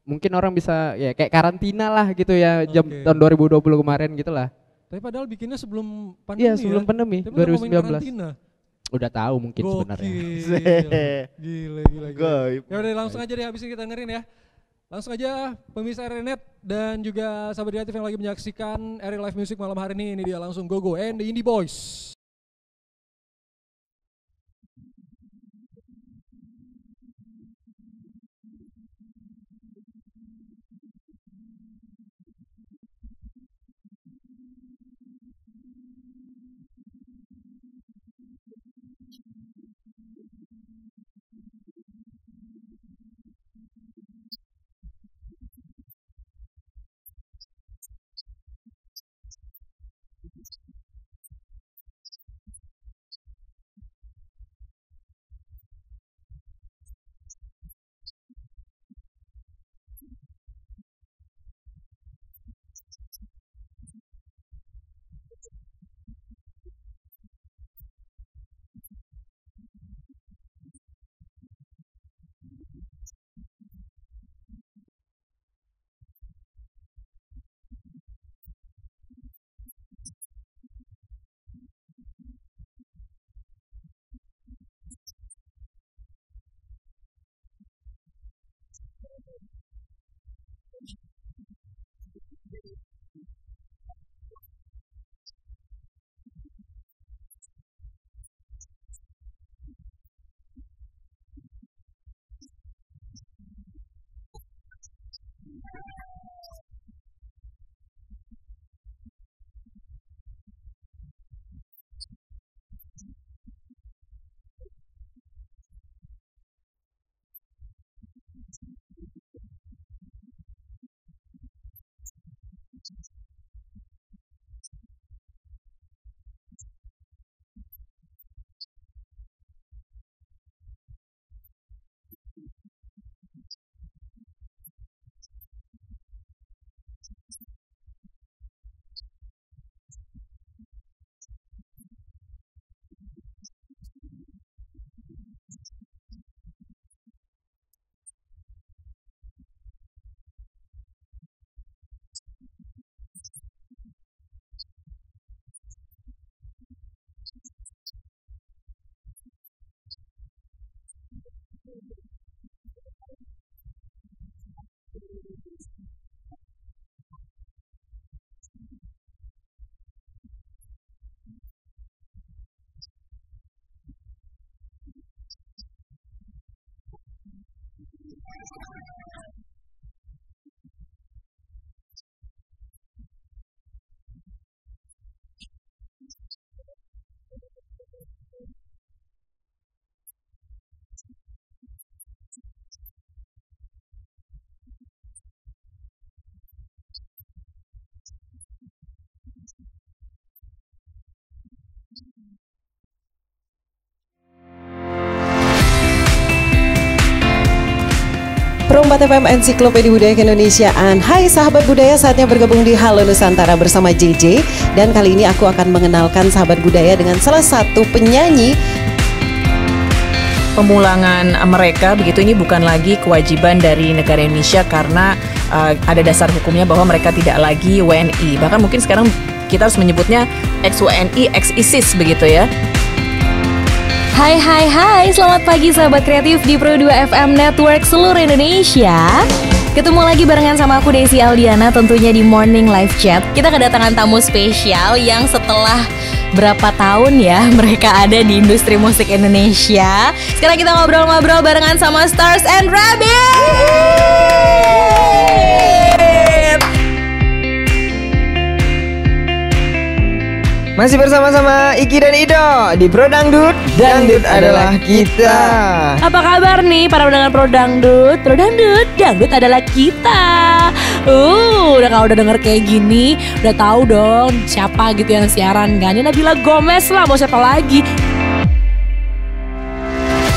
mungkin orang bisa ya kayak karantina lah gitu ya, tahun 2020 kemarin gitulah. Tapi padahal bikinnya sebelum pandemi. Iya, sebelum pandemi 2019. Udah tahu mungkin sebenarnya. Gila. Ya udah langsung aja deh habis ini kita dengerin ya. Langsung aja pemirsa RNet dan juga sahabat kreatif yang lagi menyaksikan RI Live Music malam hari ini dia langsung Gogo and the Indie Boys. Pro 4 FM Ensiklopedia Budaya Keindonesiaan. Hai sahabat budaya, saatnya bergabung di Halo Nusantara bersama JJ. Dan kali ini aku akan mengenalkan sahabat budaya dengan salah satu penyanyi. Pemulangan mereka begitu ini bukan lagi kewajiban dari negara Indonesia karena ada dasar hukumnya bahwa mereka tidak lagi WNI. Bahkan mungkin sekarang kita harus menyebutnya ex-WNI, ex-ISIS begitu ya. Hai, selamat pagi sahabat kreatif di Pro 2 FM Network seluruh Indonesia. Ketemu lagi barengan sama aku Desi Aldiana tentunya di Morning Live Chat. Kita kedatangan tamu spesial yang setelah berapa tahun ya mereka ada di industri musik Indonesia. Sekarang kita ngobrol-ngobrol barengan sama Stars and Rabbit. Masih bersama-sama Iki dan Ido di Pro Dangdut. Dangdut adalah kita. Apa kabar nih para pendengar Pro Dangdut? Pro Dangdut, Dangdut adalah kita. Udah kalau udah denger kayak gini, udah tahu dong siapa gitu yang siaran. Gak hanya Nabila Gomez lah, mau siapa lagi?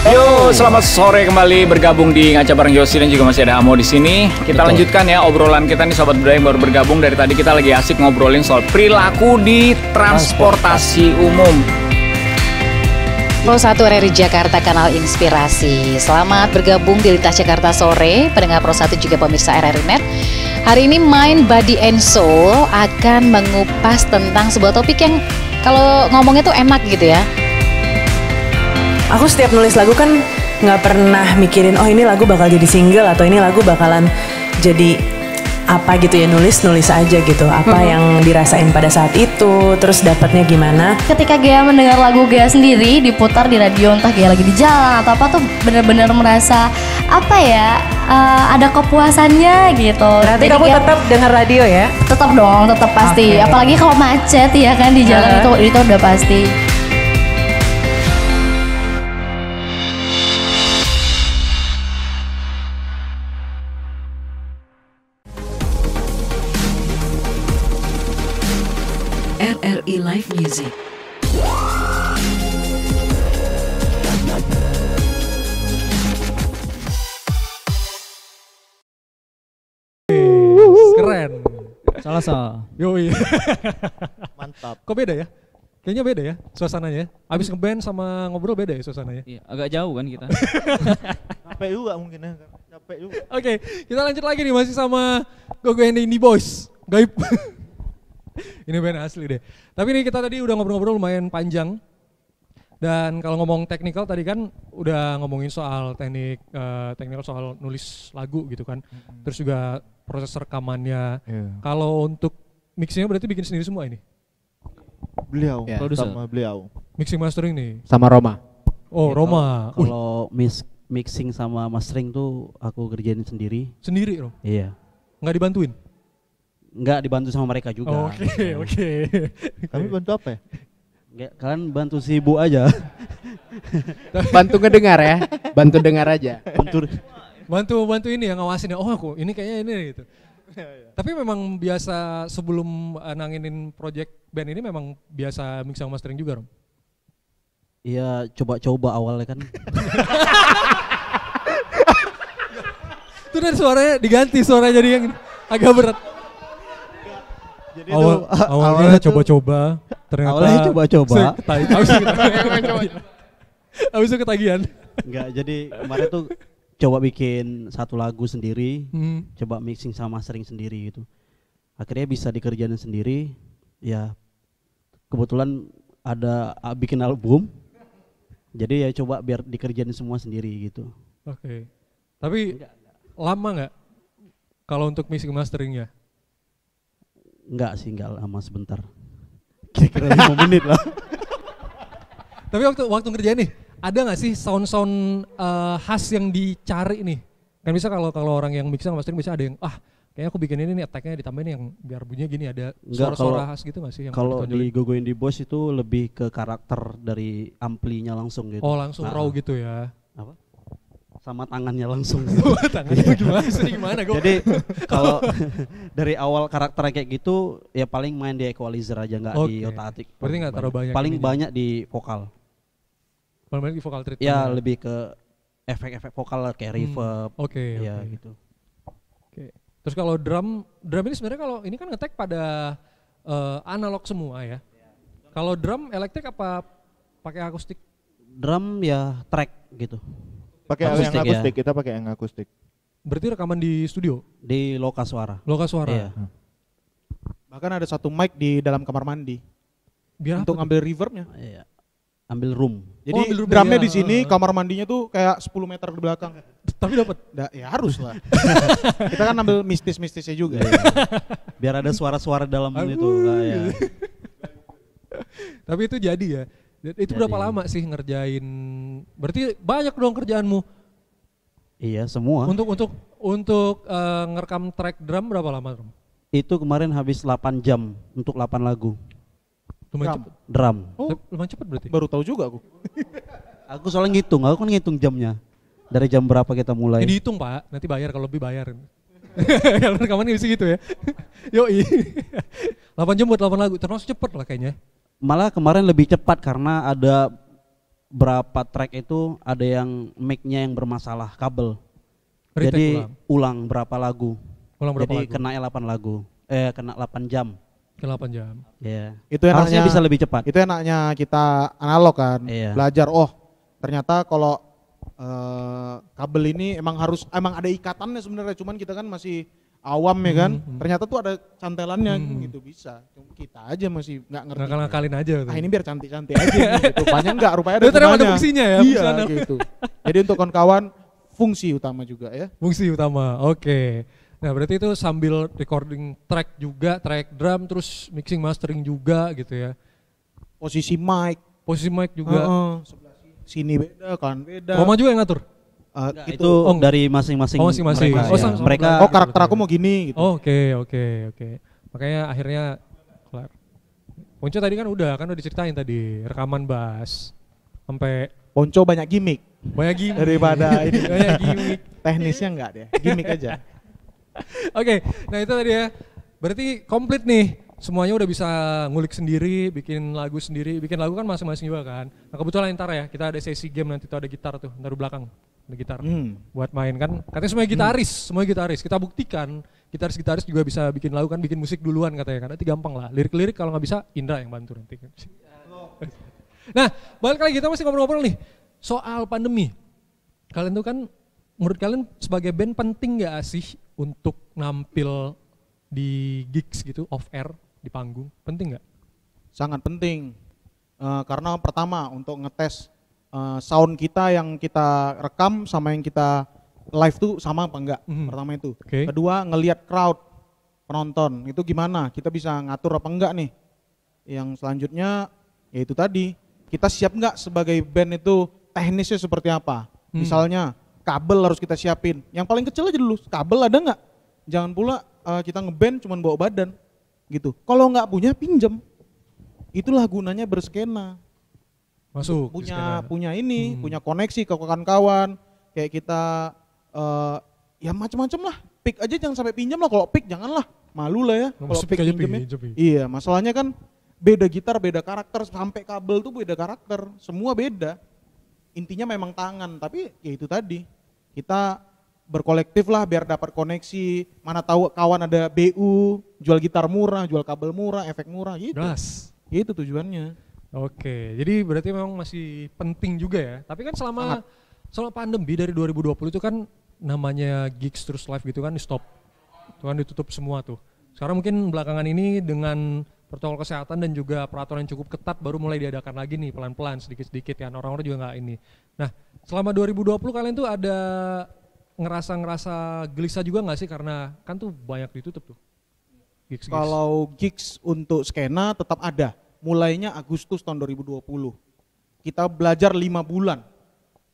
Yo, selamat sore kembali bergabung di Ngaca bareng Yosi dan juga masih ada Amo di sini. Kita lanjutkan ya obrolan kita nih sobat budaya yang baru bergabung. Dari tadi kita lagi asik ngobrolin soal perilaku di transportasi umum. Pro 1 RRI Jakarta, kanal inspirasi. Selamat bergabung di Lintas Jakarta Sore, pendengar Pro 1 juga pemirsa RRI Net. Hari ini Mind, Body and Soul akan mengupas tentang sebuah topik yang kalau ngomongnya tuh enak gitu ya. Aku setiap nulis lagu kan nggak pernah mikirin oh ini lagu bakal jadi single atau ini lagu bakalan jadi apa gitu ya, nulis aja gitu apa yang dirasain pada saat itu, terus dapatnya gimana. Ketika Gea mendengar lagu Gea sendiri diputar di radio, entah Gea lagi di jalan atau apa, tuh benar-benar merasa apa ya, ada kepuasannya gitu. Berarti kamu tetap dengar radio ya? Tetap dong, tetap pasti. Okay. Apalagi kalau macet ya kan di jalan itu udah pasti. RRI Live Music. Keren. Salah. Yoi. Mantap. Kok beda ya? Kayaknya beda ya suasananya. Abis ngeband sama ngobrol beda ya suasananya. Iya, agak jauh kan kita. Capek juga mungkin ya. Capek juga. Oke, kita lanjut lagi nih masih sama Gogo and the Indie Boys. Gaib. Ini band asli deh. Tapi nih kita tadi udah ngobrol-ngobrol lumayan panjang. Dan kalau ngomong teknikal tadi kan udah ngomongin soal teknikal soal nulis lagu gitu kan. Terus juga proses rekamannya. Kalau untuk mixingnya berarti bikin sendiri semua ini? Beliau, produser. sama beliau. Mixing mastering nih? Sama Roma. Oh, Roma. Kalau mixing sama mastering tuh aku kerjain sendiri. Sendiri, Rom? Iya. Nggak dibantuin? Nggak dibantu sama mereka juga. Oke. Kami bantu apa ya? Nggak, kalian bantu si ibu aja. Bantu ngedengar ya, bantu dengar aja. Bantu ini ya, ngawasin ya. Oh aku ini kayaknya ini gitu. Tapi memang biasa sebelum nanginin project band ini memang biasa mix sama mastering juga, Rom? Iya, coba-coba awalnya kan. Itu dari suaranya diganti, suaranya jadi yang agak berat. Jadi awalnya coba-coba, ternyata awalnya coba-coba. Habis itu ketagihan. Enggak, jadi kemarin tuh coba bikin satu lagu sendiri, coba mixing sama mastering sendiri gitu. Akhirnya bisa dikerjain sendiri. Ya kebetulan ada bikin album Jadi ya coba biar dikerjain semua sendiri gitu. Oke. Tapi lama nggak kalau untuk mixing masteringnya? Enggak sih, enggak lama, sebentar. Kira-kira 5 menit lah. Tapi waktu ngerjain nih, ada nggak sih sound-sound khas yang dicari nih? Kan bisa kalau orang yang mixing mastering bisa ada yang kayaknya aku bikin ini nih attack-nya ditambahin yang biar bunyinya gini, ada suara-suara khas gitu nggak sih? Kalau di Gogo Indie Boys itu lebih ke karakter dari amplinya langsung gitu. Oh langsung raw gitu ya? Apa? Sama tangannya langsung. Tangannya gimana? Jadi kalau dari awal karakternya kayak gitu ya paling main di equalizer aja, nggak di otak-atik. Berarti nggak taruh banyak. Paling banyak di vokal. Paling banyak di vokal treatment. Ya lebih ke efek-efek vokal kayak reverb. Oke. Gitu. Oke. Terus kalau drum ini sebenarnya kalau ini kan ngetek pada analog semua ya. Kalau drum elektrik apa pakai akustik? Drum ya track gitu. Pakai yang akustik, kita pakai yang akustik. Berarti rekaman di studio? Di Loka Suara. Loka Suara. Iya. Bahkan ada satu mic di dalam kamar mandi. Biar untuk ngambil reverbnya. Iya. Ambil room. Jadi drumnya di sini, kamar mandinya tuh kayak 10 meter di belakang. Tapi dapat? Ya harus lah. Kita kan ambil mistis-mistisnya juga. Biar ada suara-suara dalam itu. Ya. Tapi itu jadi ya. Itu berapa lama sih ngerjain? Berarti banyak dong kerjaanmu. Iya, semua. Untuk ngerekam track drum berapa lama, Rom? Itu kemarin habis 8 jam untuk 8 lagu. Lumayan cepet. Drum. Oh, lumayan cepet berarti. Baru tahu juga aku. Aku soalnya ngitung, aku kan ngitung jamnya. Dari jam berapa kita mulai. Jadi hitung, Pak, nanti bayar kalau lebih bayar. Kalau rekaman bisa gitu ya. Yoi. 8 jam buat 8 lagu, termasuk cepet lah kayaknya. Malah kemarin lebih cepat karena ada berapa track itu ada yang mic-nya yang bermasalah, kabel. Jadi ulang berapa lagu. Jadi kena 8 lagu. Kena 8 jam. Kena 8 jam. Iya. Itu harusnya bisa lebih cepat. Itu enaknya kita analog kan. Iya. Belajar ternyata kalau kabel ini emang ada ikatannya sebenarnya, cuman kita kan masih awam ya kan. Ternyata tuh ada cantelannya gitu bisa. Kita aja masih nggak ngerti. Ngakal-ngakalin aja. Ini biar cantik-cantik aja gitu. Rupanya enggak, rupanya ada gunanya. Ada fungsinya ya. Iya gitu. Jadi untuk kawan-kawan fungsi utama juga ya. Fungsi utama. Oke. Nah, berarti itu sambil recording track juga, track drum terus mixing mastering juga gitu ya. Posisi mic juga. Sebelah sini beda, kan beda. Roma juga yang ngatur. Itu dari masing-masing. Masing-masing. Mereka. Karakter aku mau gini gitu. Oke. Makanya akhirnya kelar. Ponco tadi kan udah diceritain tadi rekaman bass sampai Ponco banyak gimmick. Daripada ini banyak gimmick. Teknisnya enggak deh, gimmick aja. Oke, nah itu tadi ya. Berarti komplit nih. Semuanya udah bisa ngulik sendiri, bikin lagu sendiri. Bikin lagu kan masing-masing juga kan. Nah kebetulan ntar ya, kita ada sesi game nanti tuh ada gitar tuh, ntar di belakang. Ada gitar buat main kan. Katanya semua gitaris. Kita buktikan gitaris juga bisa bikin lagu kan, bikin musik duluan katanya kan. Nanti gampang lah. Lirik-lirik kalau nggak bisa Indra yang bantu nanti. Nah, balik lagi kita masih ngobrol-ngobrol nih soal pandemi. Kalian tuh kan, menurut kalian sebagai band penting nggak sih untuk nampil di gigs gitu, off air, di panggung? Penting nggak? Sangat penting. Karena pertama untuk ngetes sound kita yang kita rekam sama yang kita live tuh sama apa enggak. Pertama itu. Kedua ngelihat crowd, penonton itu gimana, kita bisa ngatur apa enggak nih. Yang selanjutnya yaitu tadi, kita siap enggak sebagai band itu teknisnya seperti apa. Misalnya kabel harus kita siapin. Yang paling kecil aja dulu, kabel ada nggak? Jangan pula kita ngeband cuman bawa badan gitu. Kalau nggak punya pinjem. Itulah gunanya berskena. Masuk. Punya ini, punya koneksi ke kawan-kawan. Kayak kita ya macam-macam lah. Pick aja jangan sampai pinjam lah. Kalau pick janganlah, malu lah ya. Kalau pick pinjemnya. Iya, masalahnya kan beda gitar, beda karakter. Sampai kabel tuh beda karakter. Semua beda. Intinya memang tangan, tapi ya itu tadi. Kita berkolektif lah biar dapat koneksi. Mana tahu kawan ada BU, jual gitar murah, jual kabel murah, efek murah gitu. Itu tujuannya. Oke, jadi berarti memang masih penting juga ya. Tapi kan selama pandemi dari 2020 itu kan namanya gigs terus live gitu kan di stop. Itu kan ditutup semua tuh. Sekarang mungkin belakangan ini dengan protokol kesehatan dan juga peraturan yang cukup ketat baru mulai diadakan lagi nih pelan-pelan sedikit-sedikit kan, orang-orang juga nggak ini. Nah selama 2020 kalian tuh ada ngerasa gelisah juga nggak sih karena kan tuh banyak ditutup tuh gigs. Kalau gigs untuk skena tetap ada, mulainya Agustus tahun 2020. Kita belajar 5 bulan.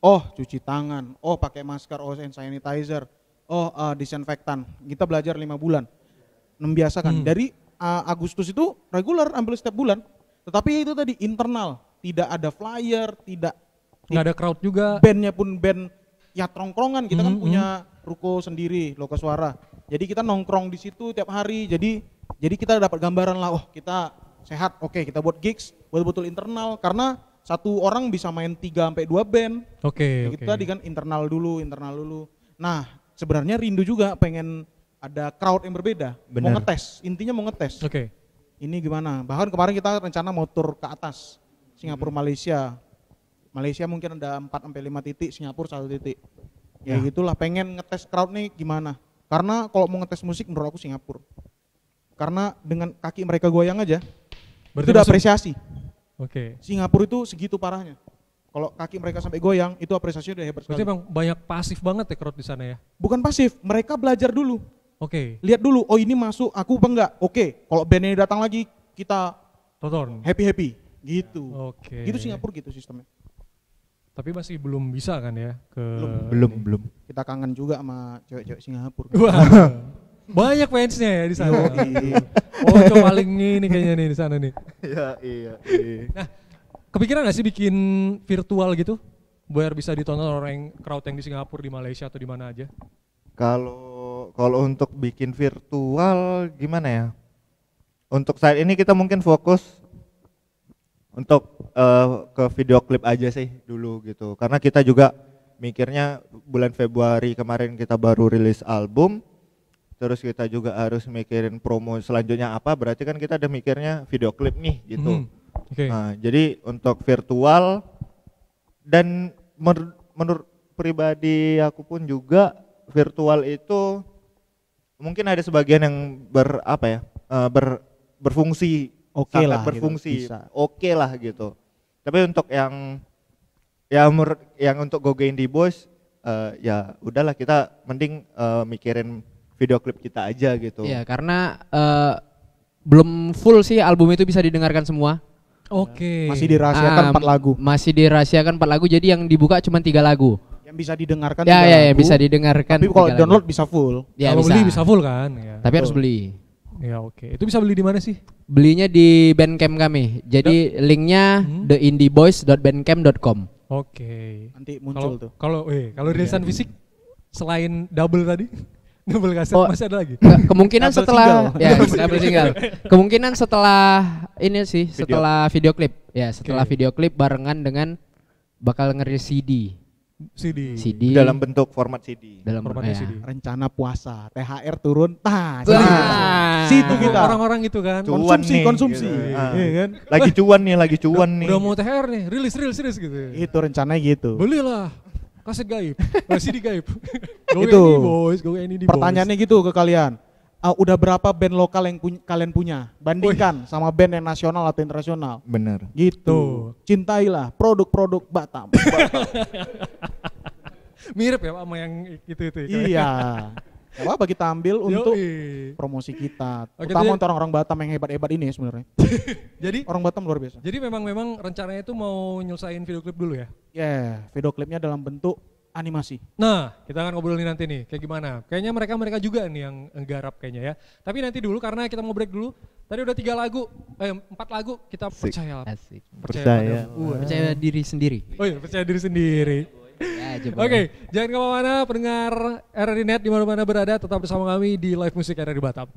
Oh cuci tangan, oh pakai masker, oh hand sanitizer, oh disinfektan. Kita belajar 5 bulan, membiasakan. Dari Agustus itu reguler ambil setiap bulan. Tetapi itu tadi internal, tidak ada flyer, nggak ada crowd juga. Bandnya pun band ya tongkrongan, kita kan punya ruko sendiri, Loka Suara. Jadi kita nongkrong di situ tiap hari. Jadi kita dapat gambaran lah, oh kita sehat, oke kita buat gigs, betul-betul internal karena satu orang bisa main 3-2 band. Oke. Itu tadi kan internal dulu. Nah, sebenarnya rindu juga pengen ada crowd yang berbeda. Bener. Mau ngetes, intinya mau ngetes. Oke. Ini gimana? Bahkan kemarin kita rencana mau tur ke atas. Singapura, Malaysia. Malaysia mungkin ada 4-5 titik, Singapura 1 titik. Ya gitulah, pengen ngetes crowd nih gimana. Karena kalau mau ngetes musik menurut aku Singapura. Karena dengan kaki mereka goyang aja, berarti itu udah apresiasi. Oke. Singapura itu segitu parahnya. Kalau kaki mereka sampai goyang, itu apresiasinya udah hebat sekali. Berarti emang banyak pasif banget ya crowd di sana ya? Bukan pasif, mereka belajar dulu. Oke. Lihat dulu, oh ini masuk, aku apa enggak? Oke, kalau band ini datang lagi, kita tonton. Happy gitu. Oke. Gitu Singapura gitu sistemnya. Tapi masih belum bisa kan ya ke belum. Kita kangen juga sama cewek-cewek Singapura. Wah. Banyak fansnya ya di sana. Oh, itu paling ini kayaknya nih di sana nih. Iya. Nah, kepikiran gak sih bikin virtual gitu biar bisa ditonton orang crowd yang di Singapura, di Malaysia atau di mana aja? Kalau untuk bikin virtual gimana ya? Untuk saat ini kita mungkin fokus untuk ke video klip aja sih dulu gitu. Karena kita juga mikirnya bulan Februari kemarin kita baru rilis album. Terus kita juga harus mikirin promo selanjutnya apa, berarti kan kita ada mikirnya video klip nih gitu. Okay. Nah, jadi untuk virtual dan menurut pribadi aku pun juga virtual itu mungkin ada sebagian yang berfungsi, Oke lah, berfungsi, gitu, oke lah gitu. Tapi untuk yang untuk Gogo Indie Boys ya udahlah kita mending mikirin video klip kita aja gitu. Iya, karena belum full sih album itu bisa didengarkan semua. Oke. Masih dirahasiakan 4 lagu. Masih dirahasiakan 4 lagu, jadi yang dibuka cuma 3 lagu. Yang bisa didengarkan ya, ya, bisa didengarkan. Tapi kalau download bisa full. Ya, kalau beli bisa full kan? Ya. Tapi harus beli. Ya oke. Itu bisa beli di mana sih? Belinya di Bandcamp kami. Jadi linknya theindieboys.bandcamp.com. Oke. Nanti muncul tuh. Kalau rilisan fisik selain double tadi, double kaset masih ada lagi? Kemungkinan setelah double single. Kemungkinan setelah ini sih, setelah video klip. Ya, setelah video klip barengan dengan bakal ngerilis CD dalam bentuk format CD. Dalam format CD. Rencana puasa, THR turun. Situ kita orang-orang gitu kan. Konsumsi. Gitu. Iya kan? Lagi cuan nih. Udah mau THR nih, rilis gitu. Itu rencananya gitu. Belilah kaset gaib, CD gaib. Itu. Go Indie Boys. Pertanyaannya gitu ke kalian. Udah berapa band lokal yang kalian punya? Bandingkan sama band yang nasional atau internasional. Bener. Gitu. Cintailah produk-produk Batam. Mirip ya sama yang itu. Iya. Gak apa-apa kita ambil untuk promosi kita. Terutama untuk orang-orang Batam yang hebat-hebat ini sebenarnya. Jadi orang Batam luar biasa. Jadi memang rencananya itu mau nyelesain video klip dulu ya? Ya, video klipnya dalam bentuk animasi. Nah, kita akan ngobrolin nanti nih, kayak gimana. Kayaknya mereka juga nih yang nggarap kayaknya ya. Tapi nanti dulu karena kita mau break dulu. Tadi udah 4 lagu, kita percaya. Percaya diri sendiri. Oh iya, percaya diri sendiri. Oke, jangan kemana-mana pendengar RRI Net di mana-mana berada, tetap bersama kami di Live Music RRI Batam.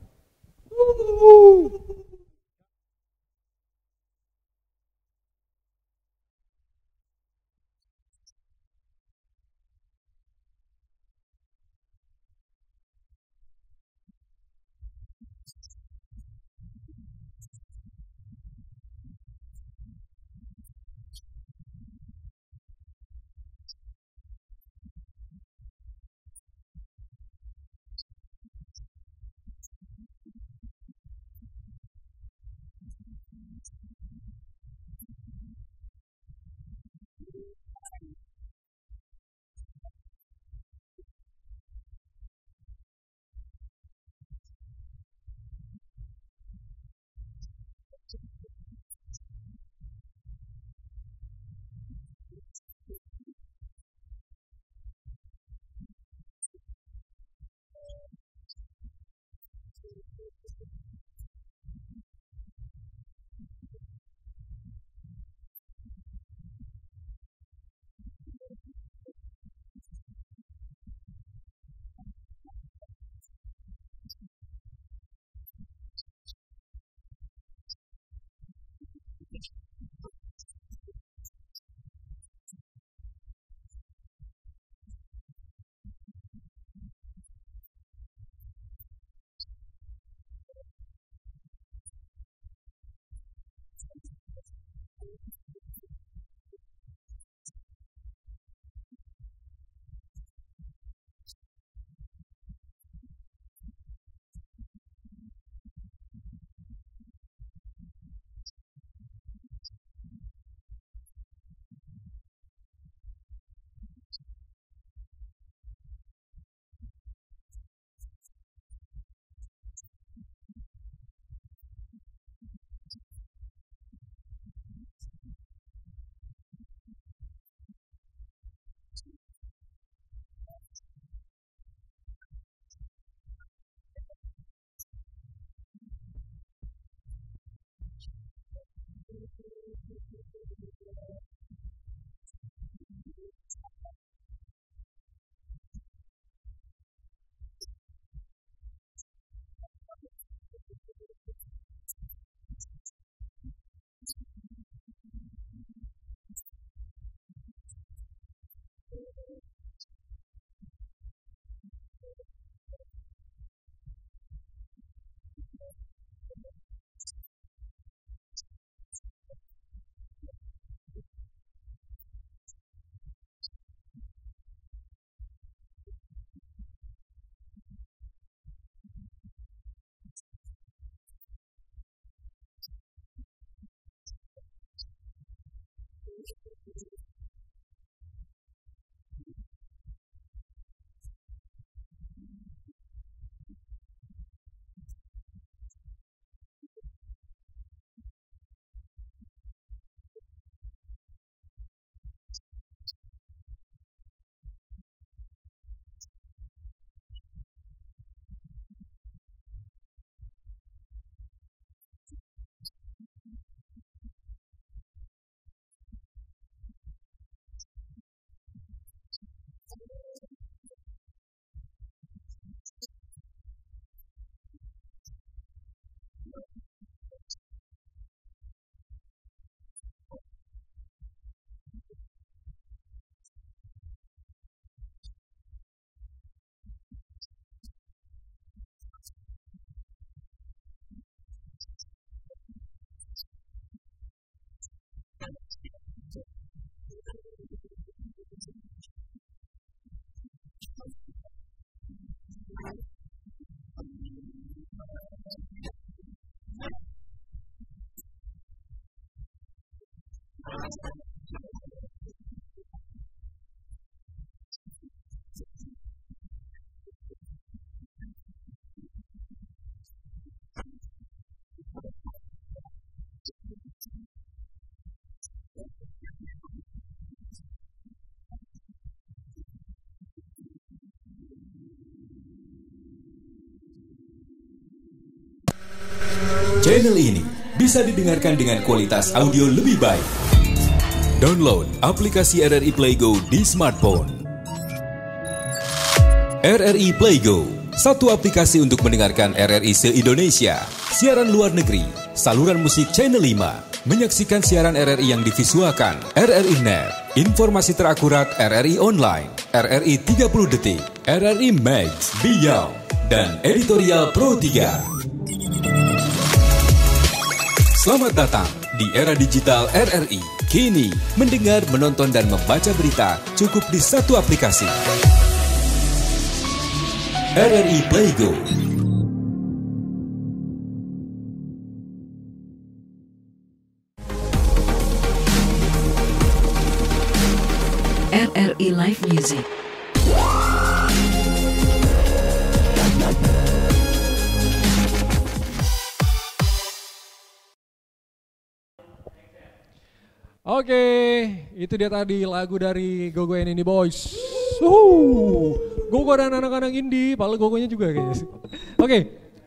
Channel ini bisa didengarkan dengan kualitas audio lebih baik. Download aplikasi RRI Playgo di smartphone. RRI Playgo, satu aplikasi untuk mendengarkan RRI se-Indonesia, siaran luar negeri, saluran musik Channel 5, menyaksikan siaran RRI yang divisualkan, RRI Net, informasi terakurat RRI Online, RRI 30 Detik, RRI Max, Beyond, dan Editorial Pro 3. Selamat datang di era digital RRI. Kini, mendengar, menonton, dan membaca berita cukup di satu aplikasi. RRI Playgo. RRI Live Music. Oke, itu dia tadi lagu dari Gogo and Indie Boys. Gogo dan anak-anak indie, padahal Gogonya juga kayaknya. Oke,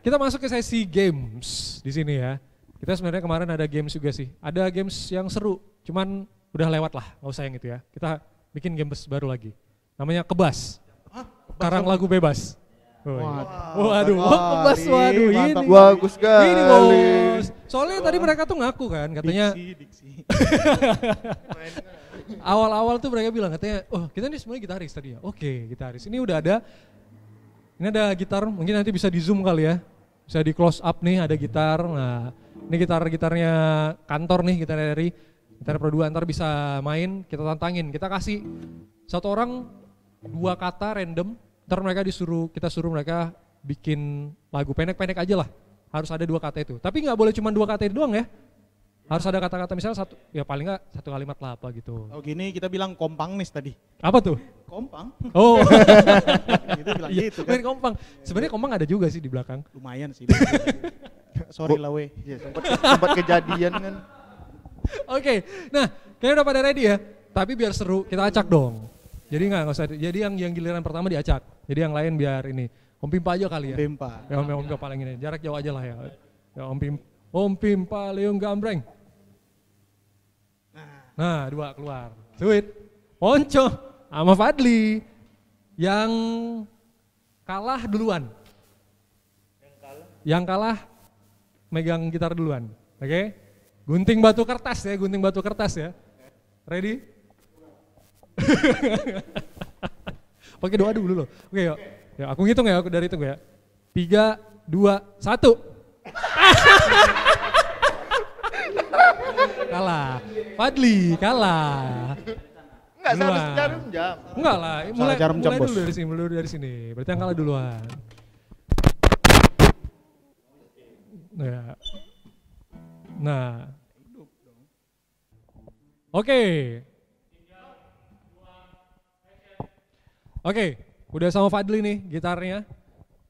kita masuk ke sesi games di sini ya. Kita sebenarnya kemarin ada games juga sih. Ada games yang seru, cuman udah lewat lah, nggak usah yang itu ya. Kita bikin games baru lagi. Namanya Kebas. Karang lagu bebas. Waduh, Kebas, waduh ini. Bagus sekali. Ini bos. Soalnya tadi mereka tuh ngaku kan, katanya. Diksi. Awal-awal tuh mereka bilang katanya, oh kita ini semuanya gitaris tadi ya. Oke, gitaris. Ini udah ada. Ini ada gitar, mungkin nanti bisa di zoom kali ya. Bisa di close up nih, ada gitar. Nah, ini gitarnya kantor nih, gitar dari gitar Pro 2, ntar bisa main, kita tantangin. Kita kasih satu orang 2 kata random, ntar kita suruh mereka bikin lagu pendek-pendek aja lah. Harus ada 2 kata itu. Tapi nggak boleh cuma 2 kata itu doang ya. Harus ada kata-kata misalnya satu, ya paling nggak 1 kalimat lah apa gitu. Oh gini kita bilang kompang nih tadi. Apa tuh? Kompang. Oh. Kita bilang gitu kan. Main kompang. Sebenarnya kompang ada juga sih di belakang. Lumayan sih. Sorry lah weh. Ya, sempat kejadian kan. Oke, nah kayaknya udah pada ready ya. Tapi biar seru kita acak dong. Jadi nggak usah. Jadi yang giliran pertama diacak. Jadi yang lain biar ini. Om Pimpa aja kali ya. Om Pimpa. Ya Om Pimpa paling ini. Jarak jauh aja lah ya. Ya Om Pimpa Leung Gambreng. Nah, 2 keluar. Sweet. Ponco sama Fadli. Yang kalah duluan. Yang kalah megang gitar duluan. Oke? Gunting batu kertas ya, gunting batu kertas ya. Ready? Pakai doa dulu loh. Oke, yuk. Ya, aku ngitung ya, aku dari hitung ya. 3, 2, 1. Kalah. Fadli kalah. Enggak, seharusnya jarum jam. Enggak lah, mulai dulu dari sini, mulai dari sini. Berarti yang kalah duluan. Ya. Nah. Oke. Oke, udah sama Fadli nih gitarnya.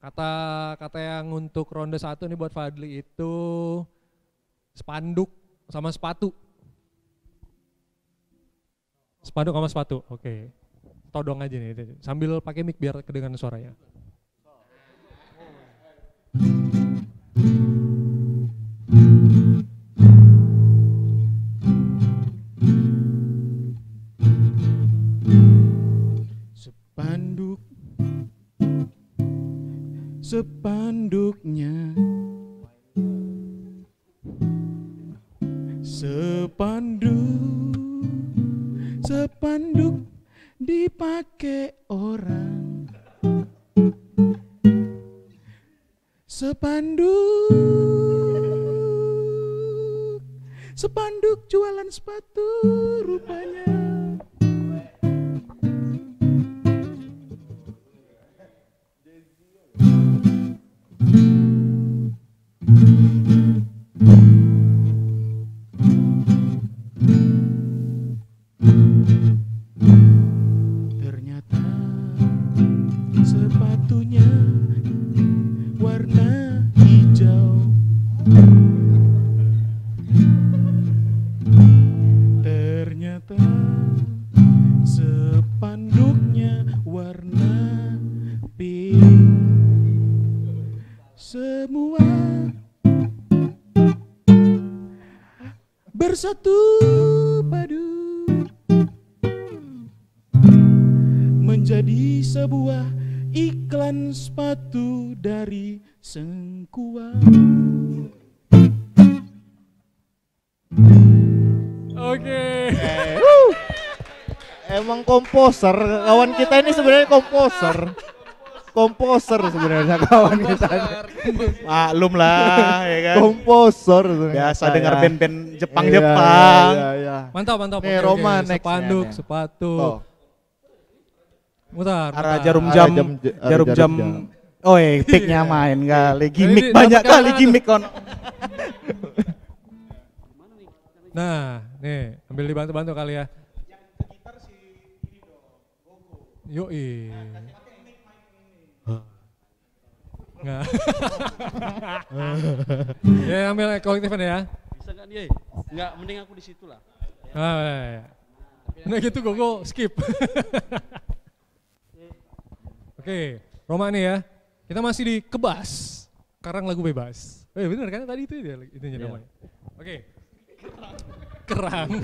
Kata yang untuk ronde 1 nih buat Fadli itu spanduk sama sepatu. Spanduk sama sepatu, oke. Todong aja nih, sambil pakai mic biar kedengaran suaranya. Sepanduknya Sepanduk dipakai orang. Sepanduk jualan sepatu rupanya. Bersatu padu menjadi sebuah iklan sepatu dari Sengkuang. Oke. Emang komposer, kawan kita ini sebenarnya komposer sebenarnya kawan kita. Maklum lah ya kan. Komposer biasa dengar band-band Jepang. Iya. Mantap. Nih Roma next. Spanduk, sepatu. Mutar. Arah jarum jam. Oh picknya main kali, gimmick banyak kali gimmick kon. Nah, nih ambil dibantu-bantu kali ya. Yoi. Nggak. Ya ambil kolektifan ya. Bisa nggak dia? Nggak, mending aku di situ lah. Ya. Nah gitu Gogo skip. Oke, Roma nih ya. Kita masih di Kebas. Karang lagu bebas. Bener kan tadi itu dia itunya namanya. Oke. Kerang.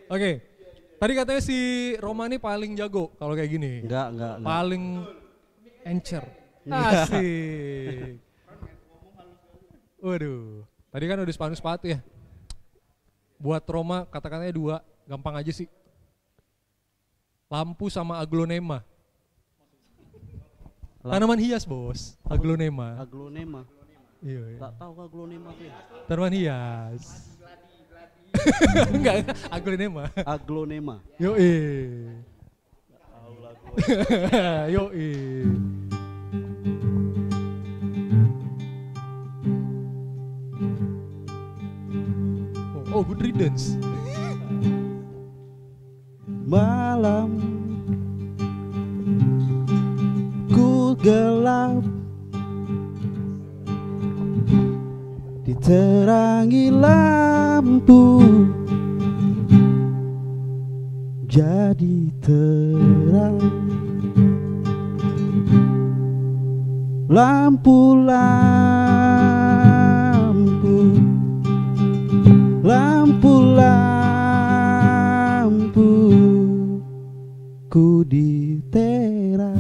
Oke. Tadi katanya si Roma nih paling jago kalau kayak gini. Enggak. Paling encer. Asik. Waduh. Tadi kan udah sepatu ya. Buat Roma kata-katanya 2, gampang aja sih. Lampu sama aglonema. Tanaman hias bos, aglonema. Iya. Tak tahu aglonema tuh. Tanaman hias. Enggak, aglonema. Yoi. Yoi. Oh, good riddance. Malam ku gelap diterangi lampu jadi terang. Lampu Ku di teras.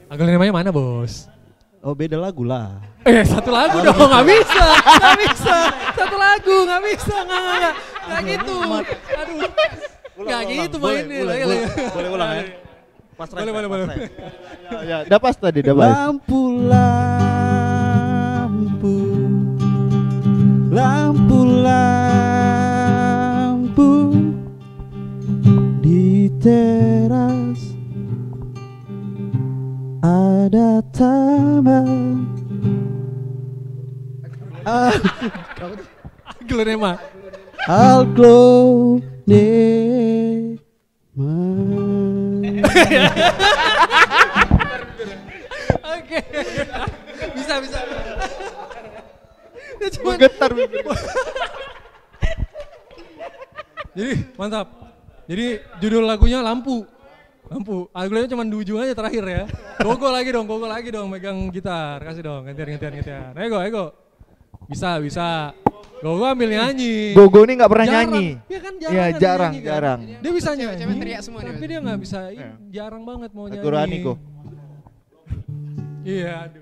Lagu namanya mana bos? Oh beda lagu lah. Satu lagu dong, nggak bisa. Satu lagu, nggak bisa, nggak gitu. Aduh, nggak gitu mainnya. Boleh ulang ya? Pas boleh. Ya, udah pas tadi, udah pas. Lampu di teras ada taman. Glorema. I'll glow Oke. Bisa. Cuma getar. Jadi mantap. Jadi judul lagunya Lampu. Lagunya cuma di ujung aja terakhir ya. Gogo lagi dong megang gitar. Kasih dong, gantian. Ego. Bisa. Gogo ambil nyanyi. Gogo ini nggak pernah nyanyi. Iya kan jarang. Dia bisa nyanyi. Cewek teriak semua tapi dia nggak bisa. Jarang banget mau nyanyi. Rani kok. Iya, aduh.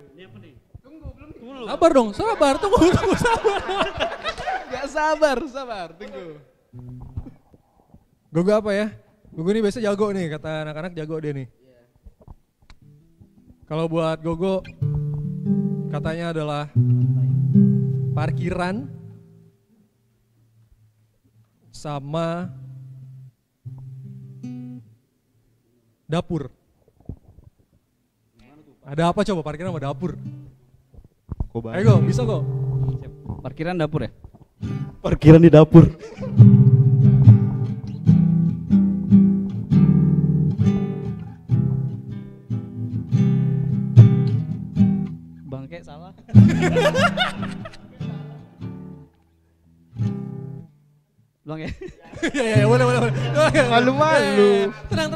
Sabar dong, tunggu sabar. Gak sabar, tunggu. Gogo apa ya? Gogo ini biasa jago nih, kata anak-anak jago dia nih. Kalau buat Gogo, katanya adalah parkiran sama dapur. Ada apa coba parkiran sama dapur? Ayo bisa kok. Parkiran dapur ya? Parkiran di dapur. Bangke salah. Ulang ya? Ya, boleh. Malu-malu. Tenang.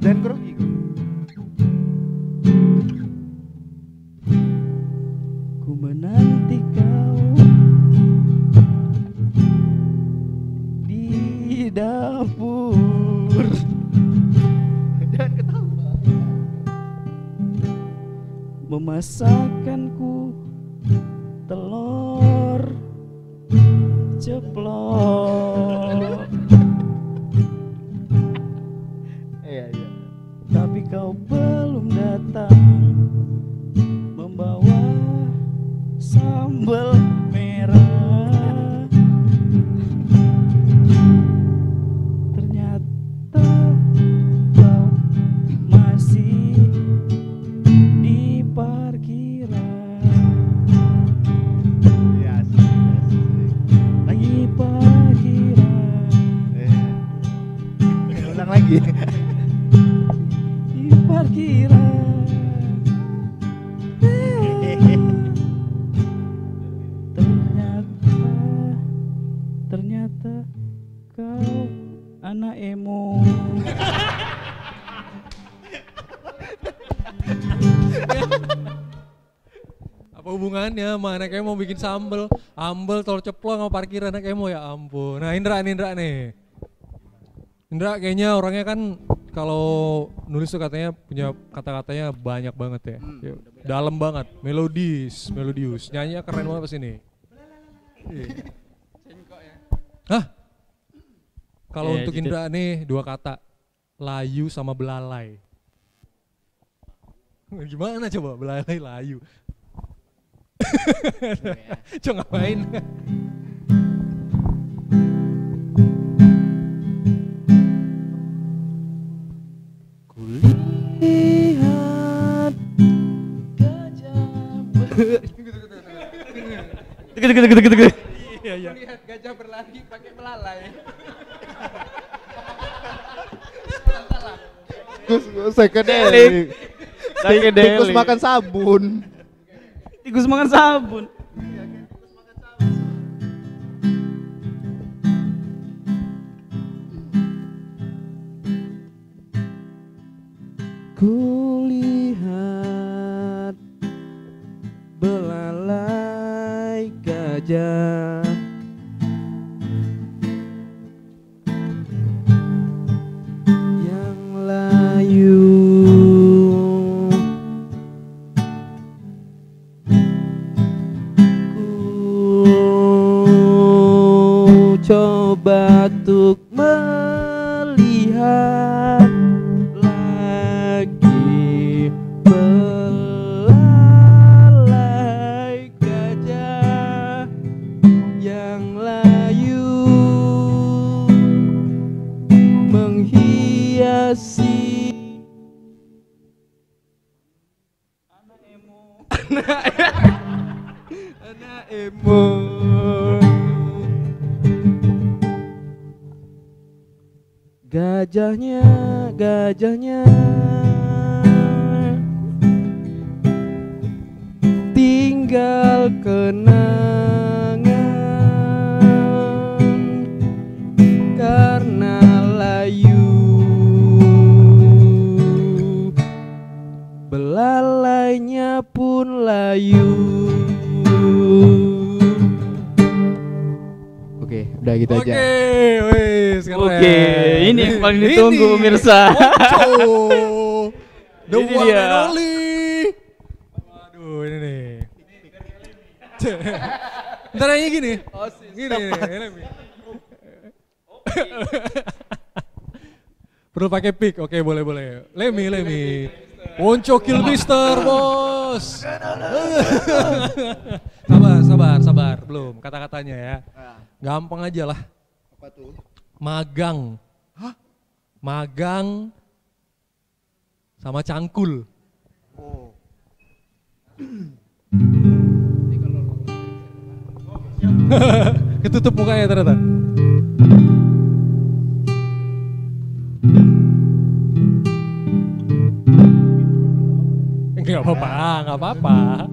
Dan grogi. Ku menanti kau di dapur. Jangan ketawa. Memasakkanku telur ceplok. Iya. Tapi kau belum datang membawa sambal merah. Ternyata kau masih di parkiran. Ya, Di parkiran. Ulang lagi. Di parkiran. Ternyata kau anak emo. Apa hubungannya sama anak emo bikin sambel telur ceplok sama parkiran anak emo, ya ampun. Nah Indra nih. Indra kayaknya orangnya kan kalau nulis tuh katanya punya kata-katanya banyak banget ya. Dalam banget, melodius. Nyanyinya keren banget pas ini. Hah? Kalau untuk gitu. Indra nih 2 kata, layu sama belalai. Gimana coba belalai layu? Coba ngapain? Kulihat gajah Iya. Lihat gajah berlari pakai belalai. Psychedelic. Tikus makan sabun. Kulihat belalai gajah lihat lagi belalai gajah yang layu menghiasi anak emo. Gajahnya tinggal kenangan karena layu, belalainya pun layu. Oke, udah gitu aja. Oke, ini yang paling ditunggu pemirsa. The one and only. Waduh, ini nih. Ntar aja gini. Gini. Perlu pakai pick. Oke, boleh. Lemi. Wonco kill Mister, bos. Sabar. Belum kata-katanya ya. Gampang aja lah. Apa tuh? Magang. Hah? Magang sama cangkul. Oh. Ketutup mukanya ternyata. Enggak apa-apa.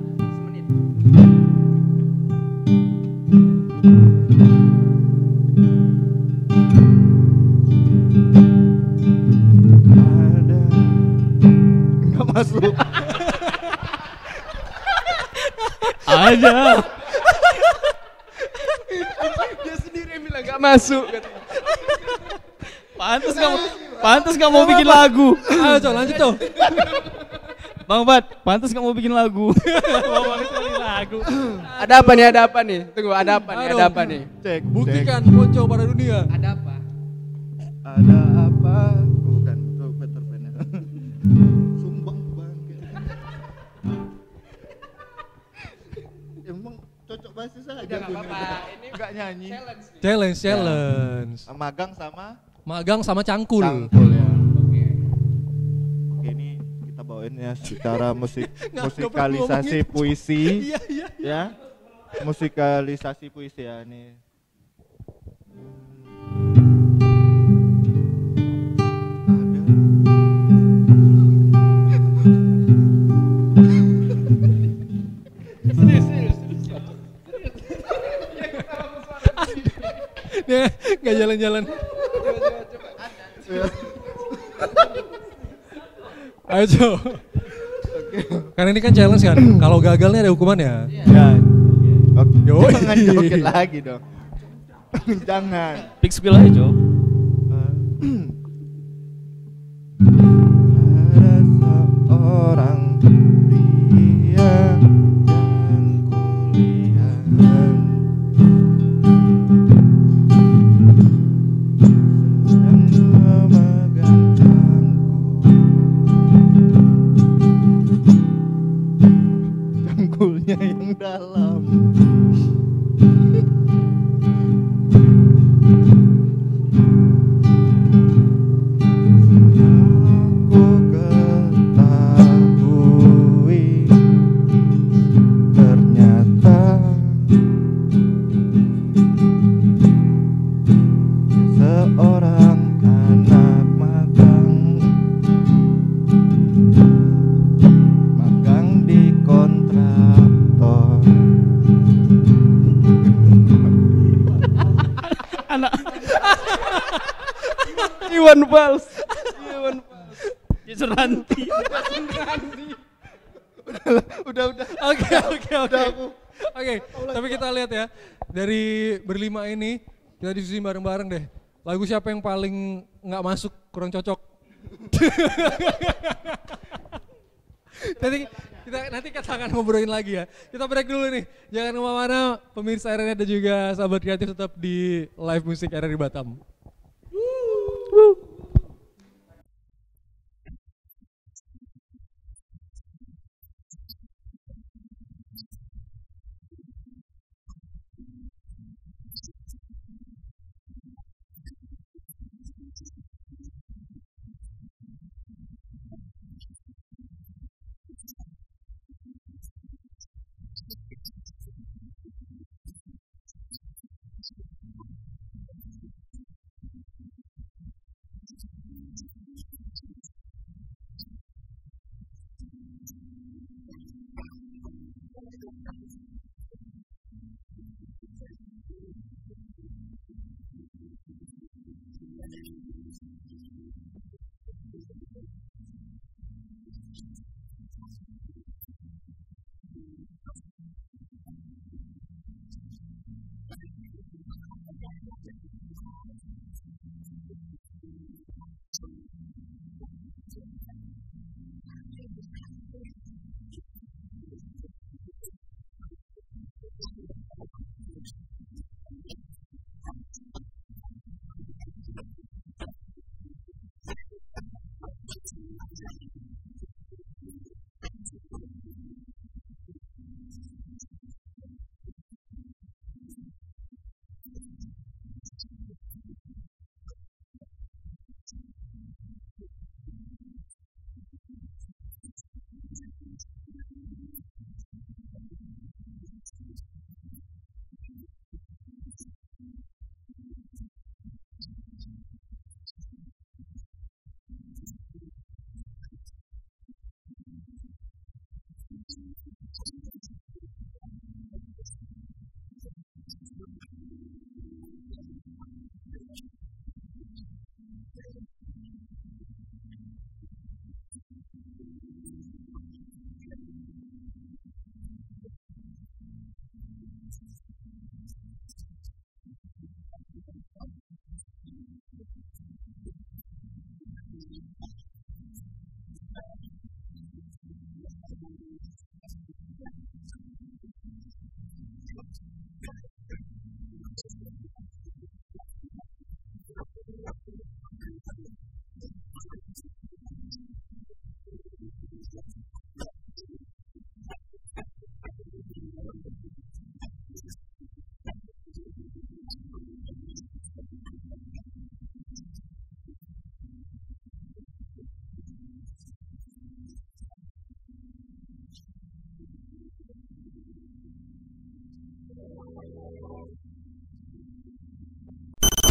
Enggak masuk. Ada. Dia sendiri bilang gak masuk. Pantes gak mau bikin lagu. Ayo Cok, lanjut Cok. Bang Pat, pantes gak mau bikin lagu. Ada apa nih? Tunggu, ada apa nih? Cek. Buktikan Ponco pada dunia. Ada apa? Ada apa? Bukan, itu Peter Pan. Sumbang bangke. Emang cocok basis aja. Udah gak apa-apa, ini enggak nyanyi. Challenge. Ya. Magang sama cangkul. Cangkul ya. Oke, ini kita bawain ya secara musikalisasi puisi. Iya. Ya. Musikalisasi puisi ya ini. Dia nggak jalan-jalan. Ayo Jo. Karena ini kan challenge kan. Kalau gagalnya ada hukumannya. Ya. Jangan joget lagi dong. Jangan. Pick skill aja Jo. Ada seorang pria yang kulihat sedang memegang cangkulnya yang dalam. Iwan Fals. Ranti. Udah. Oke, tapi kita lihat ya. Dari berlima ini kita diskusi bareng-bareng deh. Lagu siapa yang paling nggak masuk, kurang cocok? Nanti kita akan ngobrolin lagi ya. Kita break dulu nih. Jangan kemana-mana, pemirsa RRI dan juga sahabat kreatif tetap di live musik RRI Batam.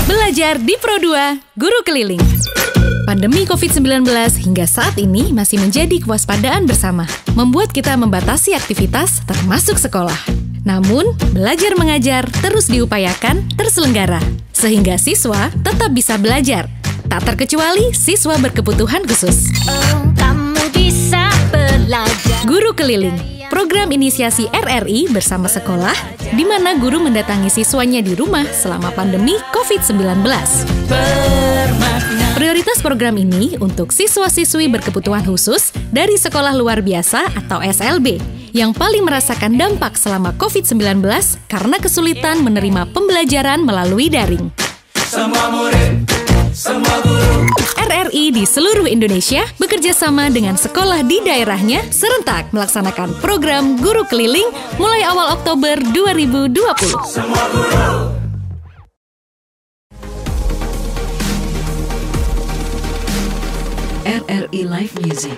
Belajar di Pro2, Guru Keliling. Pandemi COVID-19 hingga saat ini masih menjadi kewaspadaan bersama, membuat kita membatasi aktivitas termasuk sekolah. Namun, belajar mengajar terus diupayakan terselenggara, sehingga siswa tetap bisa belajar. Tak terkecuali siswa berkebutuhan khusus. Kamu bisa belajar. Guru Keliling, program inisiasi RRI bersama sekolah, di mana guru mendatangi siswanya di rumah selama pandemi COVID-19. Prioritas program ini untuk siswa-siswi berkebutuhan khusus dari sekolah luar biasa atau SLB yang paling merasakan dampak selama COVID-19 karena kesulitan menerima pembelajaran melalui daring. Semua murid, semua guru. RRI di seluruh Indonesia bekerja sama dengan sekolah di daerahnya serentak melaksanakan program Guru Keliling mulai awal Oktober 2020. Semua guru. RRI Live Music.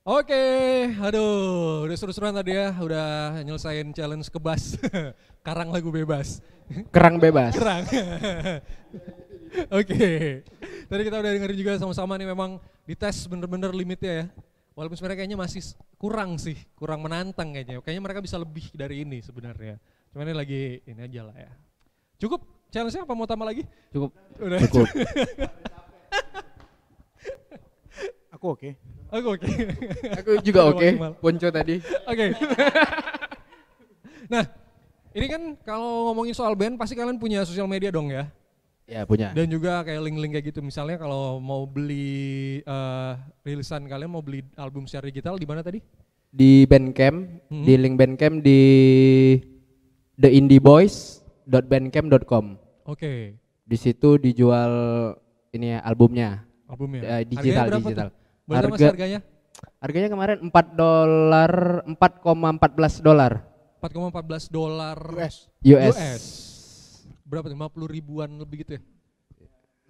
Oke, aduh, udah seru-seruan tadi ya, udah nyelesain challenge kebas, karang lagu bebas. Kerang bebas. Kerang. Oke, tadi kita udah dengerin juga sama-sama nih memang dites bener-bener limitnya ya. Walaupun sebenarnya kayaknya masih kurang sih, kurang menantang kayaknya. Kayaknya mereka bisa lebih dari ini sebenarnya. Cuman ini lagi ini aja lah ya. Cukup challenge-nya apa mau tambah lagi? Cukup. Udah. Cukup. Aku oke. Aku oke. Aku juga oke. Ponco tadi. Oke. Nah, ini kan kalau ngomongin soal band pasti kalian punya sosial media dong ya? Ya punya. Dan juga kayak link-link kayak gitu. Misalnya kalau mau beli rilisan kalian, mau beli album secara digital di mana tadi? Di Bandcamp, di link Bandcamp di theindieboys.bandcamp.com. Oke. Di situ dijual ini ya albumnya. Albumnya. Digital. Harganya berapa tuh? Boleh mas harganya? Harganya kemarin $4, $4,14. $4,14 US. Berapa tuh? 50 ribuan lebih gitu ya?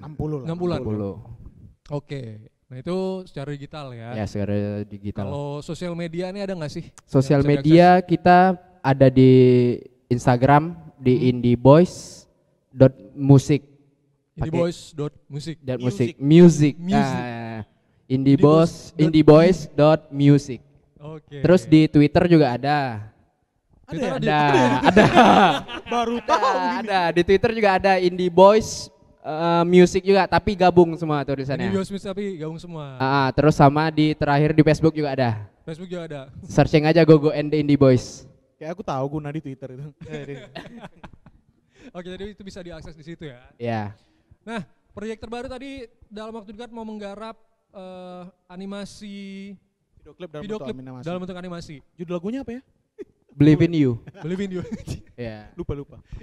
60 lah. 60. Oke. Nah itu secara digital ya? Ya secara digital. Kalau sosial media ini ada nggak sih? Sosial media kita ada di Instagram di indieboys.music. Indieboys.music. Music. Indieboys.music. Oke. Terus di Twitter juga ada. Ada. Baru tahu. Ada. Di Twitter juga ada Indieboys Music juga, tapi gabung semua tulisannya. Indieboys Music tapi gabung semua. Terus sama di terakhir di Facebook juga ada. Facebook juga ada. Searching aja Gogo and the Indie Boys. Kayak aku tahu guna di Twitter itu. Oke, jadi itu bisa diakses di situ ya. Iya. Nah, proyek terbaru tadi dalam waktu dekat mau menggarap animasi video klip dalam bentuk animasi. Judul lagunya apa ya? Believe in You. Believe in You. Ya. Lupa.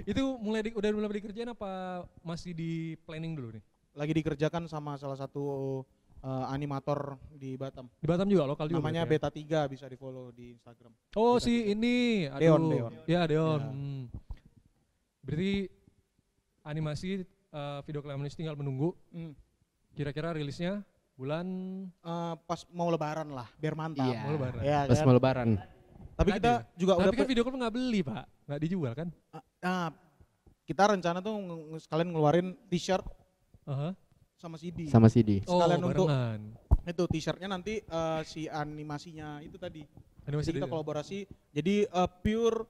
Itu udah mulai dikerjain apa masih di planning dulu nih? Lagi dikerjakan sama salah satu animator di Batam. Di Batam juga, lokal juga. Namanya Beta 3, bisa di follow di Instagram. Oh Beta si 3. ini, Deon. Ya Deon. Ya. Berarti animasi video klip animasi tinggal menunggu. Kira-kira rilisnya bulan pas mau lebaran lah, biar mantap. Iya. Mau lebaran. Ya, Pas kan? mau lebaran. Tapi kita juga Tapi udah kan video klip nggak beli Pak, nggak dijual kan? Kita rencana tuh sekalian ngeluarin t-shirt sama CD. Sama CD. Sekalian untuk barengan. itu t-shirtnya nanti si animasinya itu tadi. Animasi Jadi kita tadi. kolaborasi. Jadi pure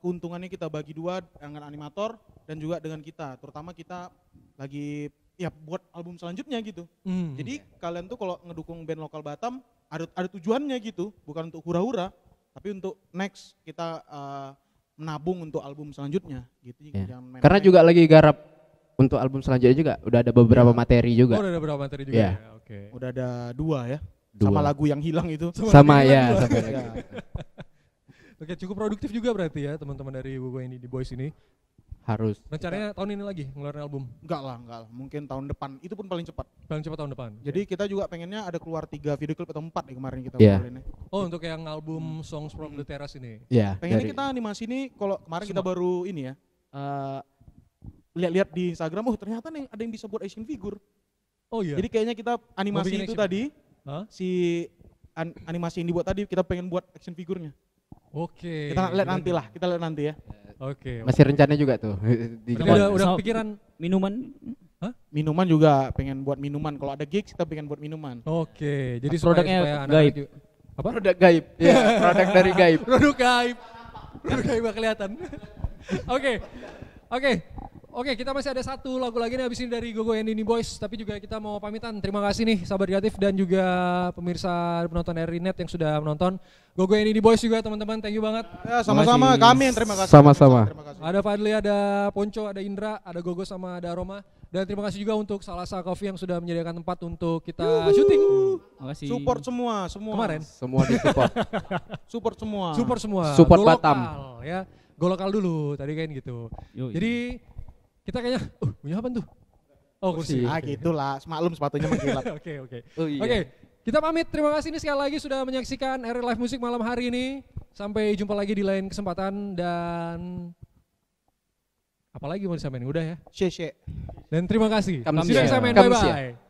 keuntungannya kita bagi dua dengan animator dan juga dengan kita. Terutama kita lagi ya buat album selanjutnya gitu. Jadi kalian tuh kalau ngedukung band lokal Batam ada tujuannya gitu, bukan untuk hura-hura, tapi untuk next kita menabung untuk album selanjutnya gitu. Ya. Jangan main-main. Karena juga lagi garap untuk album selanjutnya juga udah ada beberapa materi juga. Oh, udah ada beberapa materi juga ya. Oke. Udah ada 2 ya. 2. Sama lagu yang hilang itu. Sama ya, sama Ya. Oke, cukup produktif juga berarti ya teman-teman dari Gogo Indie Boys ini. Harus. Rencananya tahun ini lagi ngeluarin album? Enggak lah. Mungkin tahun depan. Itu pun paling cepat. Paling cepat tahun depan. Jadi kita juga pengennya ada keluar 3 video klip atau 4 ya kemarin kita Iya. ngomongin. Oh, untuk yang album Songs from the Terrace ini. Iya. Pengennya kita animasi ini kalau kemarin kita baru ini ya. Lihat-lihat di Instagram, ternyata nih ada yang bisa buat action figure. Oh iya. Jadi kayaknya kita animasi bikin itu action? tadi, si animasi yang dibuat tadi kita pengen buat action figurnya. Oke. Kita lihat nanti lah, kita lihat nanti ya. Oke. Masih rencana juga tuh. Udah pikiran minuman? Minuman juga pengen buat minuman. Kalau ada gigs kita pengen buat minuman. Oke, jadi produknya supaya gaib. anak-anak juga- apa? Produk gaib. Iya, produk dari gaib. Produk gaib. Produk gaib gak kelihatan. Oke, kita masih ada satu lagu lagi nih abis ini dari Gogo and Indie Boys, tapi juga kita mau pamitan. Terima kasih nih sahabat kreatif dan juga pemirsa penonton RRI Net yang sudah menonton. Gogo and Indie Boys juga teman-teman, thank you banget. Ya, sama-sama, kami yang terima kasih. Sama-sama. Terima kasih. Ada Fadli, ada Ponco, ada Indra, ada Gogo sama ada Roma. Dan terima kasih juga untuk Salasa Coffee yang sudah menyediakan tempat untuk kita syuting. Makasih. Support semua. Kemarin. Semua di support. Support semua. Support semua. Support Go Batam. lokal, ya. Go lokal dulu, tadi kan gitu. Jadi kita kayaknya, punya apa tuh? Oh kursi. Gitulah, semaklum sepatunya mengkilap. Oke. Oh, iya. Oke, kita pamit. Terima kasih nih sekali lagi sudah menyaksikan RRI Live Music malam hari ini. Sampai jumpa lagi di lain kesempatan dan apalagi mau disampaikan? Udah ya. Share. Dan terima kasih. Kamsia. See you next time and Kamsia. bye-bye.